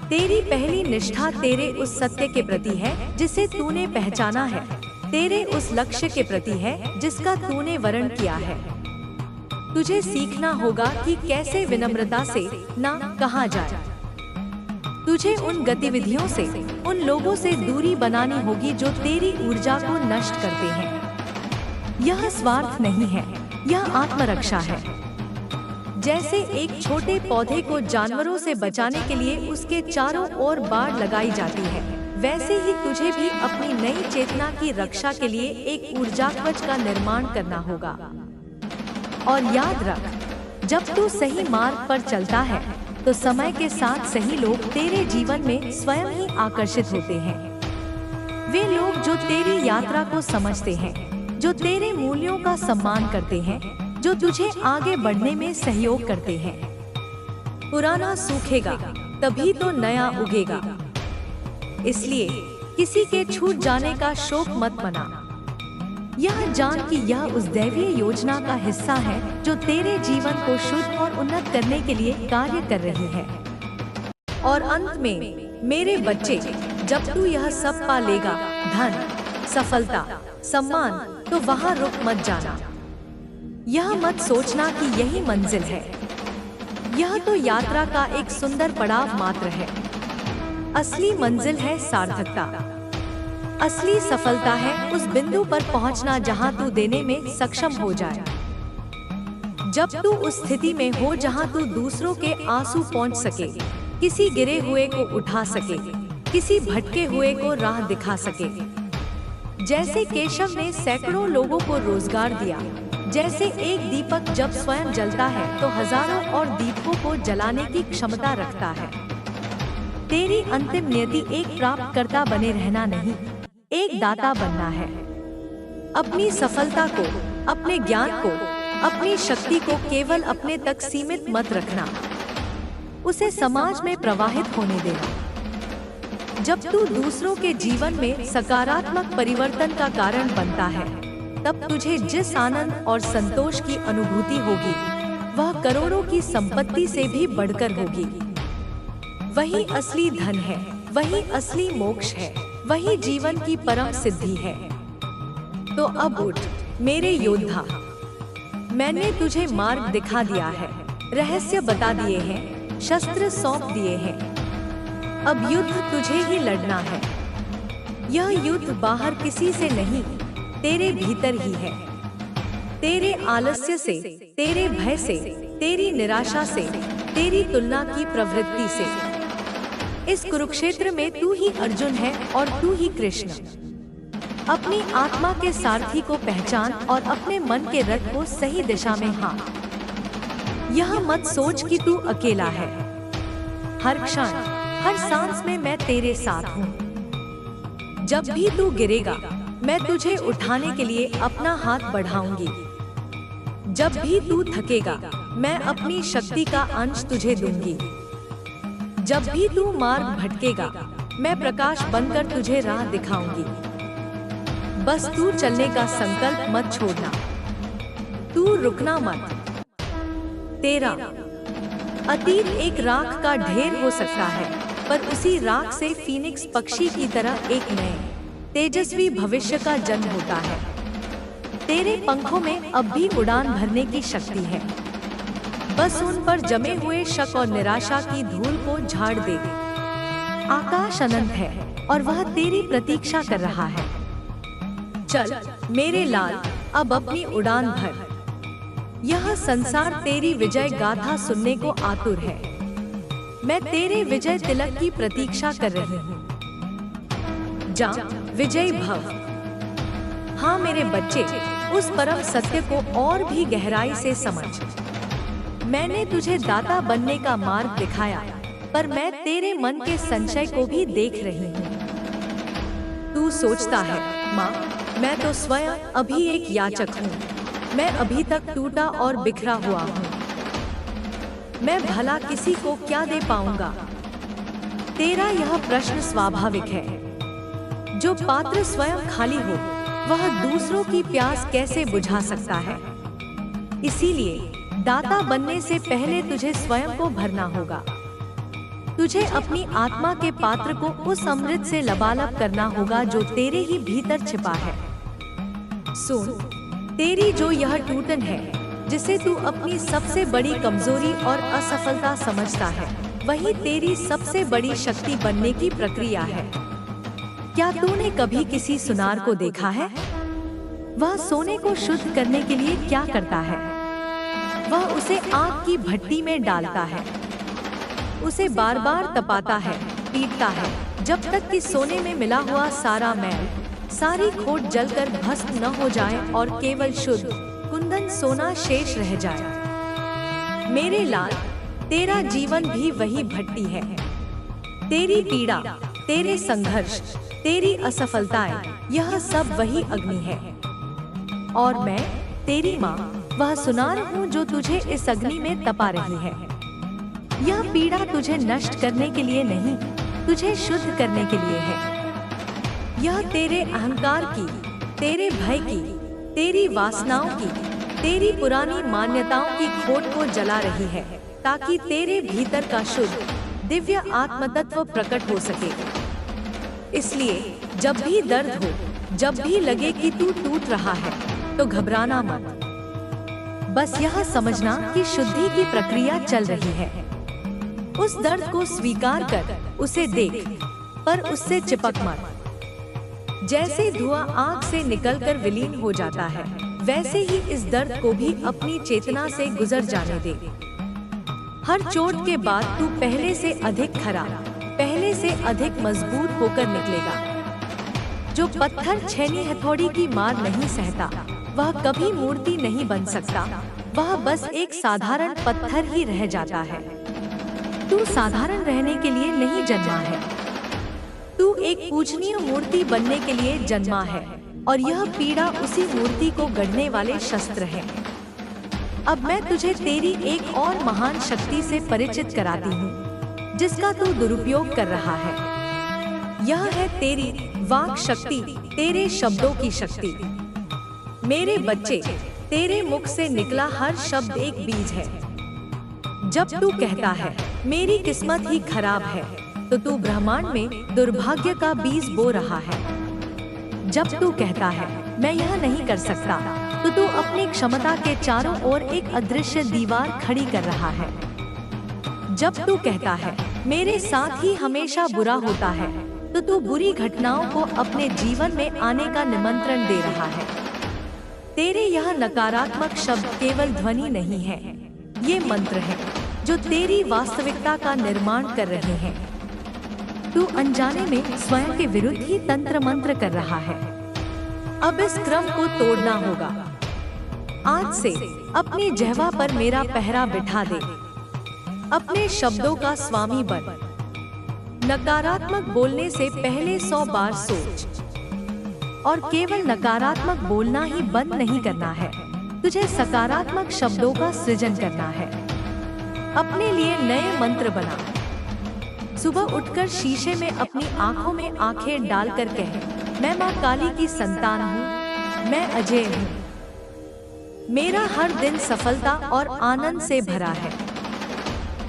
[SPEAKER 1] तेरी पहली निष्ठा तेरे उस सत्य के प्रति है जिसे तूने पहचाना है, तेरे उस लक्ष्य के प्रति है जिसका तूने वर्ण किया है। तुझे सीखना होगा कि कैसे विनम्रता से ना कहा जाए। तुझे उन गतिविधियों से, उन लोगों से दूरी बनानी होगी जो तेरी ऊर्जा को नष्ट करते हैं। यह स्वार्थ नहीं है, यह आत्मरक्षा है। जैसे एक छोटे पौधे को जानवरों से बचाने के लिए उसके चारों ओर बाड़ लगाई जाती है, वैसे ही तुझे भी अपनी नई चेतना की रक्षा के लिए एक ऊर्जा कवच का निर्माण करना होगा। और याद रख, जब तू सही मार्ग पर चलता है तो समय के साथ सही लोग तेरे जीवन में स्वयं ही आकर्षित होते हैं। वे लोग जो तेरी यात्रा को समझते हैं, जो तेरे मूल्यों का सम्मान करते हैं, जो तुझे आगे बढ़ने में सहयोग करते हैं। पुराना सूखेगा तभी तो नया उगेगा। इसलिए किसी के छूट जाने का शोक मत मना। यह जान कि यह उस दैवीय योजना का हिस्सा है जो तेरे जीवन को शुद्ध और उन्नत करने के लिए कार्य कर रही है। और अंत में मेरे बच्चे, जब तू यह सब पा लेगा, धन, सफलता, सम्मान, तो वहाँ रुक मत जाना। यह मत सोचना कि यही मंजिल है। यह तो यात्रा का एक सुंदर पड़ाव मात्र है। असली मंजिल है सार्थकता। असली सफलता है उस बिंदु पर पहुंचना जहां तू देने में सक्षम हो जाए। जब तू उस स्थिति में हो जहां तू दूसरों के आंसू पहुंच सके, किसी गिरे हुए को उठा सके, किसी भटके हुए को राह दिखा सके। जैसे केशव ने सैकड़ों लोगों को रोजगार दिया, जैसे एक दीपक जब स्वयं जलता है तो हजारों और दीपकों को जलाने की क्षमता रखता है। तेरी अंतिम नियति एक प्राप्तकर्ता बने रहना नहीं, एक दाता बनना है। अपनी सफलता को, अपने ज्ञान को, अपनी शक्ति को केवल अपने तक सीमित मत रखना, उसे समाज में प्रवाहित होने देना। जब तू दूसरों के जीवन में सकारात्मक परिवर्तन का कारण बनता है, तब तुझे जिस आनंद और संतोष की अनुभूति होगी, वह करोड़ों की संपत्ति से भी बढ़कर होगी। वही असली धन है, वही असली मोक्ष है, वही जीवन की परम सिद्धि है। तो अब उठ मेरे योद्धा, मैंने तुझे मार्ग दिखा दिया है, रहस्य बता दिए हैं, शस्त्र सौंप दिए हैं। अब युद्ध तुझे ही लड़ना है। यह युद्ध बाहर किसी से नहीं, तेरे भीतर ही है। तेरे आलस्य से, तेरे भय से, तेरी निराशा से, तेरी तुलना की प्रवृत्ति से। इस कुरुक्षेत्र में तू ही अर्जुन है और तू ही कृष्ण। अपनी आत्मा के सारथी को पहचान और अपने मन के रथ को सही दिशा में हाँक। यह मत सोच कि तू अकेला है। हर क्षण, हर सांस में मैं तेरे साथ हूँ। जब भी तू गिरेगा, मैं तुझे उठाने के लिए अपना हाथ बढ़ाऊंगी। जब भी तू थकेगा, मैं अपनी शक्ति का अंश तुझे दूंगी। जब भी तू मार्ग भटकेगा, मैं प्रकाश बनकर तुझे राह दिखाऊंगी। बस तू चलने का संकल्प मत छोड़ना, तू रुकना मत। तेरा अतीत एक राख का ढेर हो सकता है, पर उसी राख से फीनिक्स पक्षी की तरह एक नए तेजस्वी भविष्य का जन्म होता है। तेरे पंखों में अब भी उड़ान भरने की शक्ति है। बस उन पर जमे हुए शक और निराशा की धूल को झाड़ दे। आकाश अनंत है और वह तेरी प्रतीक्षा कर रहा है। चल मेरे लाल, अब अपनी उड़ान भर। यह संसार तेरी विजय गाथा सुनने को आतुर है। मैं तेरे विजय तिलक की प्रतीक्षा कर रही हूँ। जा विजयी भव। हाँ मेरे बच्चे, उस परम सत्य को और भी गहराई से समझ। मैंने तुझे दाता बनने का मार्ग दिखाया, पर मैं तेरे मन के संशय को भी देख रही हूँ। तू सोचता है, माँ, मैं तो स्वयं अभी एक याचक हूँ। मैं अभी तक टूटा और बिखरा हुआ हूँ। मैं भला किसी को क्या दे पाऊंगा? तेरा यह प्रश्न स्वाभाविक है। जो पात्र स्वयं खाली हो, वह दूसरों की प्यास कैसे बुझा सकता है? इसीलिए दाता बनने से पहले तुझे स्वयं को भरना होगा। तुझे अपनी आत्मा के पात्र को उस अमृत से लबालब करना होगा जो तेरे ही भीतर छिपा है। सुन, तेरी जो यह टूटन है, जिसे तू अपनी सबसे बड़ी कमजोरी और असफलता समझता है, वही तेरी सबसे बड़ी शक्ति बनने की प्रक्रिया है। क्या तूने कभी किसी सुनार को देखा है? वह सोने को शुद्ध करने के लिए क्या करता है? वह उसे आग की भट्टी में डालता है, उसे बार बार तपाता है, पीटता है, जब तक कि सोने में मिला हुआ सारा मैल, सारी खोट जलकर भस्म न हो जाए और केवल शुद्ध कुंदन सोना शेष रह जाए। मेरे लाल, तेरा जीवन भी वही भट्टी है। तेरी पीड़ा, तेरे संघर्ष, तेरी असफलताएं, यह सब वही अग्नि है। और मैं, तेरी माँ, वह सुनार हूँ जो तुझे इस अग्नि में तपा रही है। यह पीड़ा तुझे नष्ट करने के लिए नहीं, तुझे शुद्ध करने के लिए है। यह तेरे अहंकार की, तेरे भय की, तेरी वासनाओं की, तेरी पुरानी मान्यताओं की खोट को जला रही है, ताकि तेरे भीतर का शुद्ध दिव्य आत्मतत्व प्रकट हो सके। इसलिए जब भी दर्द हो, जब भी लगे कि तू टूट रहा है, तो घबराना मत। बस यह समझना कि शुद्धि की प्रक्रिया चल रही है। उस दर्द को स्वीकार कर, उसे देख, पर उससे चिपक मत। जैसे धुआं आग से निकलकर विलीन हो जाता है, वैसे ही इस दर्द को भी अपनी चेतना से गुजर जाने दे। हर चोट के बाद तू पहले से अधिक खरा, पहले से अधिक मजबूत होकर निकलेगा। जो पत्थर छेनी हथौड़ी की मार नहीं सहता, वह कभी मूर्ति नहीं बन सकता, वह बस एक साधारण पत्थर ही रह जाता है। तू साधारण रहने के लिए नहीं जन्मा है, तू एक पूजनीय मूर्ति बनने के लिए जन्मा है, और यह पीड़ा उसी मूर्ति को गढ़ने वाले शस्त्र है। अब मैं तुझे तेरी एक और महान शक्ति से परिचित कराती हूँ, जिसका तू दुरुपयोग कर रहा है। यह है तेरी वाक शक्ति, तेरे शब्दों की शक्ति। मेरे बच्चे, तेरे मुख से निकला हर शब्द एक बीज है। जब तू कहता है मेरी किस्मत ही खराब है, तो तू ब्रह्मांड में दुर्भाग्य का बीज बो रहा है। जब तू कहता है मैं यह नहीं कर सकता, तो तू अपनी क्षमता के चारों ओर एक अदृश्य दीवार खड़ी कर रहा है। जब तू कहता है मेरे साथ ही हमेशा बुरा होता है, तो तू बुरी घटनाओं को अपने जीवन में आने का निमंत्रण दे रहा है। तेरे यह नकारात्मक शब्द केवल ध्वनि नहीं है, ये मंत्र है जो तेरी वास्तविकता का निर्माण कर रहे हैं। तू अनजाने में स्वयं के विरुद्ध ही तंत्र मंत्र कर रहा है। अब इस क्रम को तोड़ना होगा। आज से अपनी जिह्वा पर मेरा पहरा बिठा दे, अपने शब्दों का स्वामी बन। नकारात्मक बोलने से पहले 100 बार सोच, और केवल नकारात्मक बोलना ही बंद नहीं करना है, तुझे सकारात्मक शब्दों का सृजन करना है। अपने लिए नए मंत्र बना। सुबह उठकर शीशे में अपनी आंखों में आंखें डालकर कह, मैं माँ काली की संतान हूँ, मैं अजय हूँ। मेरा हर दिन सफलता और आनंद से भरा है।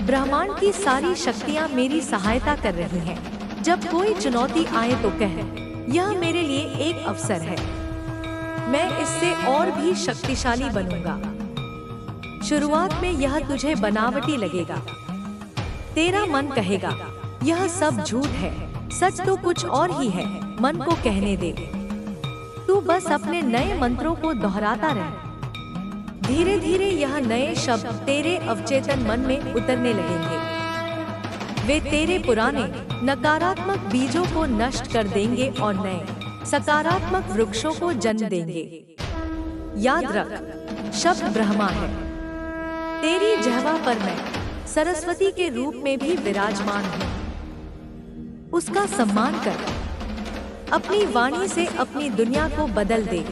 [SPEAKER 1] ब्रह्मांड की सारी शक्तियाँ मेरी सहायता कर रही हैं। जब कोई चुनौती आए तो कह, यह मेरे लिए एक अवसर है, मैं इससे और भी शक्तिशाली बनूंगा। शुरुआत में यह तुझे बनावटी लगेगा। तेरा मन कहेगा यह सब झूठ है, सच तो कुछ और ही है। मन को कहने दे, तू बस अपने नए मंत्रों को दोहराता रह। धीरे धीरे यह नए शब्द तेरे अवचेतन मन में उतरने लगेंगे। वे तेरे पुराने नकारात्मक बीजों को नष्ट कर देंगे और नए सकारात्मक वृक्षों को जन्म देंगे। याद रख, शब्द ब्रह्मा है। तेरी जिह्वा पर मैं सरस्वती के रूप में भी विराजमान हूँ। उसका सम्मान कर, अपनी वाणी से अपनी दुनिया को बदल दे।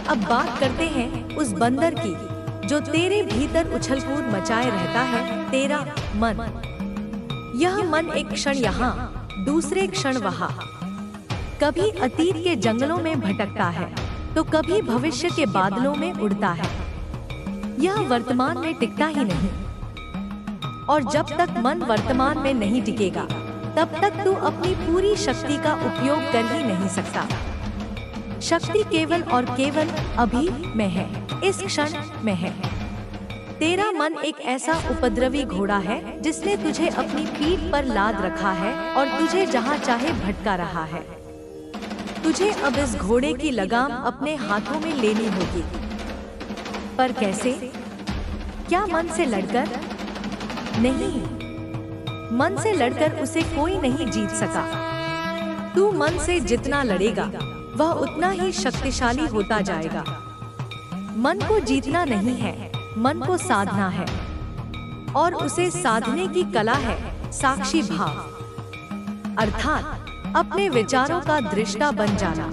[SPEAKER 1] अब बात करते हैं उस बंदर की जो तेरे भीतर उछल-कूद मचाए रहता है, तेरा मन। यह मन एक क्षण यहाँ, दूसरे क्षण वहाँ, कभी अतीत के जंगलों में भटकता है तो कभी भविष्य के बादलों में उड़ता है। यह वर्तमान में टिकता ही नहीं, और जब तक मन वर्तमान में नहीं टिकेगा, तब तक तू अपनी पूरी शक्ति का उपयोग कर ही नहीं सकता। शक्ति केवल और केवल अभी में है। इस क्षण में है। तेरा मन एक ऐसा उपद्रवी घोड़ा है जिसने तुझे अपनी पीठ पर लाद रखा है और तुझे जहां चाहे भटका रहा है। तुझे अब इस घोड़े की लगाम अपने हाथों में लेनी होगी। पर कैसे? क्या मन से लड़कर? नहीं, मन से लड़कर उसे कोई नहीं जीत सका। तू मन से जितना लड़ेगा वह उतना ही शक्तिशाली होता जाएगा। मन को जीतना नहीं है, मन को साधना है, और उसे साधने की कला है साक्षी भाव, अर्थात अपने विचारों का दृष्टा बन जाना।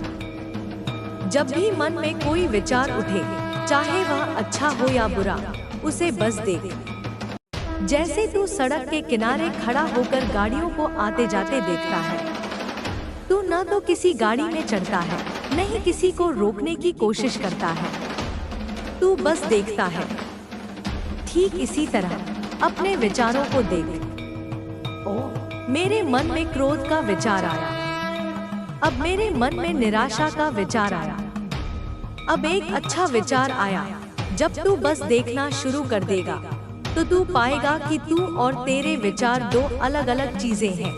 [SPEAKER 1] जब भी मन में कोई विचार उठे, चाहे वह अच्छा हो या बुरा, उसे बस देख। जैसे तू सड़क के किनारे खड़ा होकर गाड़ियों को आते जाते देखता है। तू न तो किसी गाड़ी में चढ़ता है, न ही किसी को रोकने की कोशिश करता है। तू बस देखता है। ठीक इसी तरह अपने विचारों को देख। ओ, मेरे मन में क्रोध का विचार आया, अब मेरे मन में निराशा का विचार आया, अब एक अच्छा विचार आया। जब तू बस देखना शुरू कर देगा तो तू पाएगा कि तू और तेरे विचार दो अलग अलग चीजें हैं।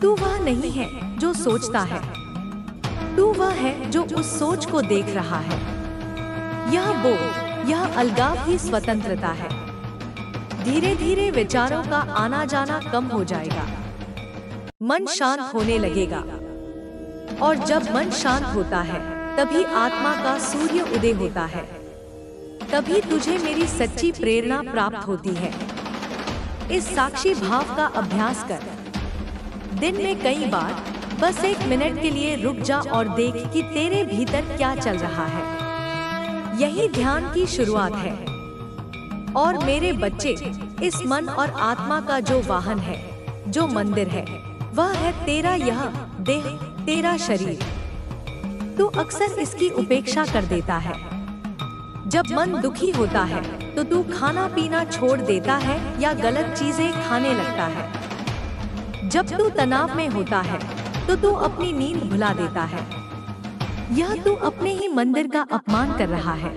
[SPEAKER 1] तू वह नहीं है जो सोचता है, तू वह है जो उस सोच को देख रहा है। यह अलगाव ही स्वतंत्रता है। धीरे धीरे विचारों का आना जाना कम हो जाएगा, मन शांत होने लगेगा, और जब मन शांत होता है तभी आत्मा का सूर्य उदय होता है। तभी तुझे मेरी सच्ची प्रेरणा प्राप्त होती है। इस साक्षी भाव का अभ्यास कर। दिन में कई बार बस 1 मिनट के लिए रुक जा और देख कि तेरे भीतर क्या चल रहा है। यही ध्यान की शुरुआत है। और मेरे बच्चे, इस मन और आत्मा का जो वाहन है, जो मंदिर है, वह है तेरा यह देह, तेरा शरीर। तू अक्सर इसकी उपेक्षा कर देता है। जब मन दुखी होता है तो तू खाना पीना छोड़ देता है या गलत चीजें खाने लगता है। जब तू तनाव में होता है तो तू अपनी नींद भुला देता है। यह तू अपने ही मंदिर का अपमान कर रहा है।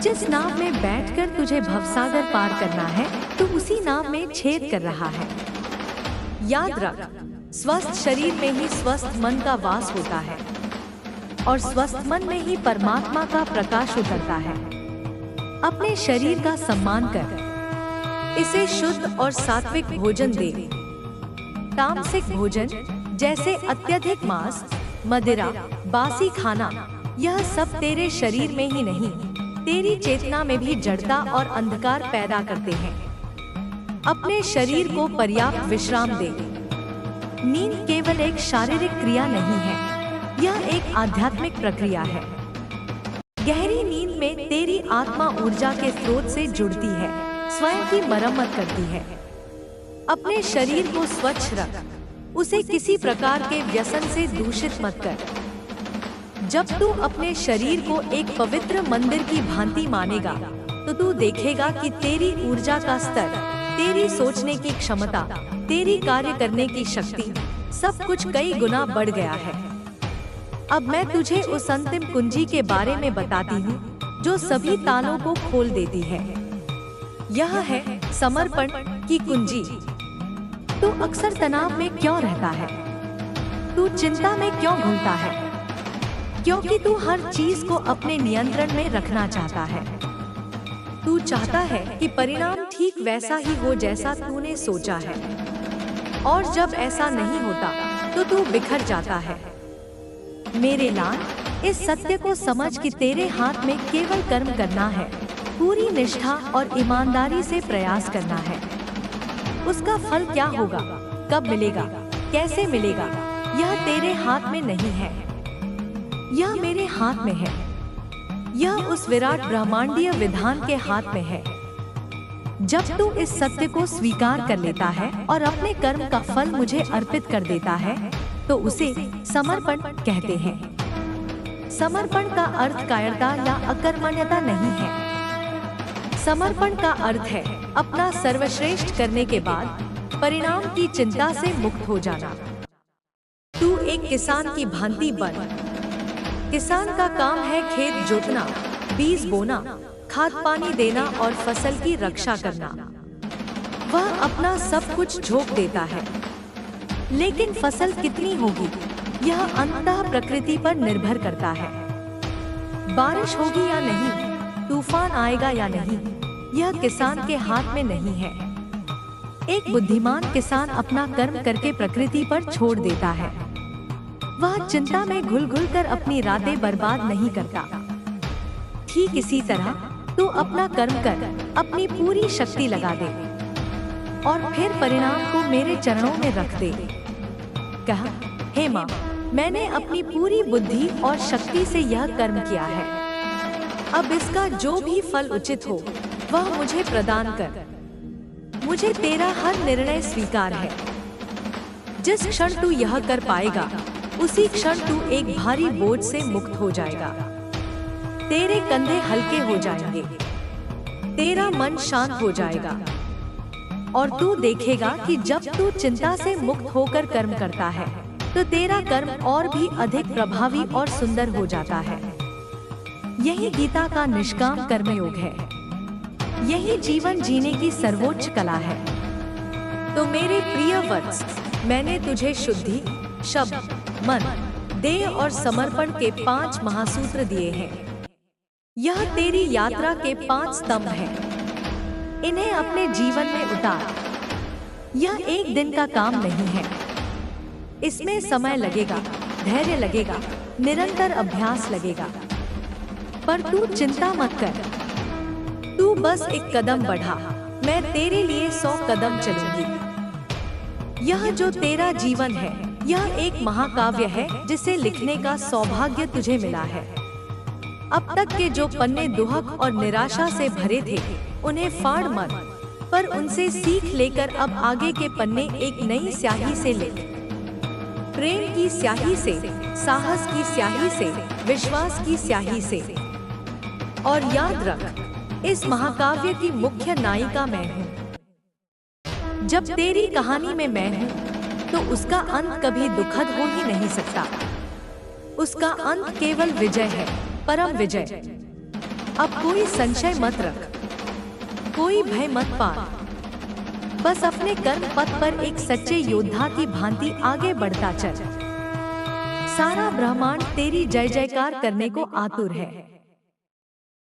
[SPEAKER 1] जिस नाव में बैठकर तुझे भवसागर पार करना है, तू उसी नाव में छेद कर रहा है। याद रख, स्वस्थ शरीर में ही स्वस्थ मन का वास होता है, और स्वस्थ मन में ही परमात्मा का प्रकाश उतरता है। अपने शरीर का सम्मान कर, इसे शुद्ध और सात्विक भोजन दे। तामसिक भोजन जैसे अत्यधिक मांस, मदिरा, बासी खाना, यह सब तेरे शरीर में ही नहीं, तेरी चेतना में भी जड़ता और अंधकार पैदा करते हैं। अपने शरीर को पर्याप्त विश्राम दे। नींद केवल एक शारीरिक क्रिया नहीं है, यह एक आध्यात्मिक प्रक्रिया है। गहरी नींद में तेरी आत्मा ऊर्जा के स्रोत से जुड़ती है, स्वयं की मरम्मत करती है। अपने शरीर को स्वच्छ रख, उसे किसी प्रकार के व्यसन से दूषित मत कर। जब तू अपने शरीर को एक पवित्र मंदिर की भांति मानेगा तो तू देखेगा कि तेरी ऊर्जा का स्तर, तेरी सोचने की क्षमता, तेरी कार्य करने की शक्ति, सब कुछ कई गुना बढ़ गया है। अब मैं तुझे उस अंतिम कुंजी के बारे में बताती हूँ जो सभी तालों को खोल देती है। यह है समर्पण की कुंजी। तू अक्सर तनाव में क्यों रहता है? तू चिंता में क्यों घूमता है? क्योंकि तू हर चीज को अपने नियंत्रण में रखना चाहता है। तू चाहता है कि परिणाम ठीक वैसा ही हो जैसा तूने सोचा है, और जब ऐसा नहीं होता तो तू बिखर जाता है। मेरे लाल, इस सत्य को समझ कि तेरे हाथ में केवल कर्म करना है, पूरी निष्ठा और ईमानदारी से प्रयास करना है। उसका फल क्या होगा, कब मिलेगा, कैसे मिलेगा, यह तेरे हाथ में नहीं है, यह मेरे हाथ में है। यह उस विराट ब्रह्मांडीय विधान के हाथ में है। जब तू इस सत्य को स्वीकार कर लेता है और अपने कर्म का फल मुझे अर्पित कर देता है तो उसे समर्पण कहते हैं। समर्पण का अर्थ कायरता या अकर्मण्यता नहीं है। समर्पण का अर्थ है अपना सर्वश्रेष्ठ करने के बाद परिणाम की चिंता से मुक्त हो जाना। तू एक किसान की भांति बन। किसान का काम है खेत जोतना, बीज बोना, खाद पानी देना और फसल की रक्षा करना। वह अपना सब कुछ झोंक देता है, लेकिन फसल कितनी होगी यह अंततः प्रकृति पर निर्भर करता है। बारिश होगी या नहीं, तूफान आएगा या नहीं, यह किसान के हाथ में नहीं है। एक बुद्धिमान किसान अपना कर्म करके प्रकृति पर छोड़ देता है। वह चिंता में घुल कर अपनी रातें बर्बाद नहीं करता। ठीक इसी तरह तू अपना कर्म कर, अपनी पूरी शक्ति लगा दे और फिर परिणाम को मेरे चरणों में रख दे। कहा, हे माँ, मैंने अपनी पूरी बुद्धि और शक्ति से यह कर्म किया है। अब इसका जो भी फल उचित हो वह मुझे प्रदान कर। मुझे तेरा हर निर्णय स्वीकार है। जिस क्षण तू यह कर पाएगा उसी क्षण तू एक भारी बोझ से मुक्त हो जाएगा। तेरे कंधे हल्के हो जाएंगे, तेरा मन शांत हो जाएगा और तू देखेगा कि जब तू चिंता से मुक्त होकर कर्म करता है तो तेरा कर्म और भी अधिक प्रभावी और सुंदर हो जाता है। यही गीता का निष्काम कर्मयोग है। यही जीवन जीने की सर्वोच्च कला है। तो मेरे प्रिय वत्स, मैंने तुझे शुद्धि, शब्द, मन, देह और समर्पण के 5 महासूत्र दिए हैं। यह तेरी यात्रा के 5 स्तंभ हैं। इन्हें अपने जीवन में उतार। यह एक दिन का काम नहीं है। इसमें समय लगेगा, धैर्य लगेगा, निरंतर अभ्यास लगेगा। पर तू चिंता मत कर, तू बस एक कदम बढ़ा, मैं तेरे लिए 100 कदम चलूंगी। यह जो तेरा जीवन है यह एक महाकाव्य है जिसे लिखने का सौभाग्य तुझे मिला है। अब तक के जो पन्ने दुहक और निराशा से भरे थे उन्हें फाड़ मत, पर उनसे सीख लेकर अब आगे के पन्ने एक नई स्याही से लिख। प्रेम की स्याही से, साहस की स्याही से, विश्वास की स्याही से। और याद रख, इस महाकाव्य की मुख्य नायिका मैं हूँ। जब तेरी कहानी में मैं हूँ तो उसका अंत कभी दुखद हो ही नहीं सकता। उसका अंत केवल विजय है, परम विजय। अब कोई संशय मत रख, कोई भय मत पाल। बस अपने कर्म पथ पर एक सच्चे योद्धा की भांति आगे बढ़ता चल। सारा ब्रह्मांड तेरी जय जयकार करने को आतुर है।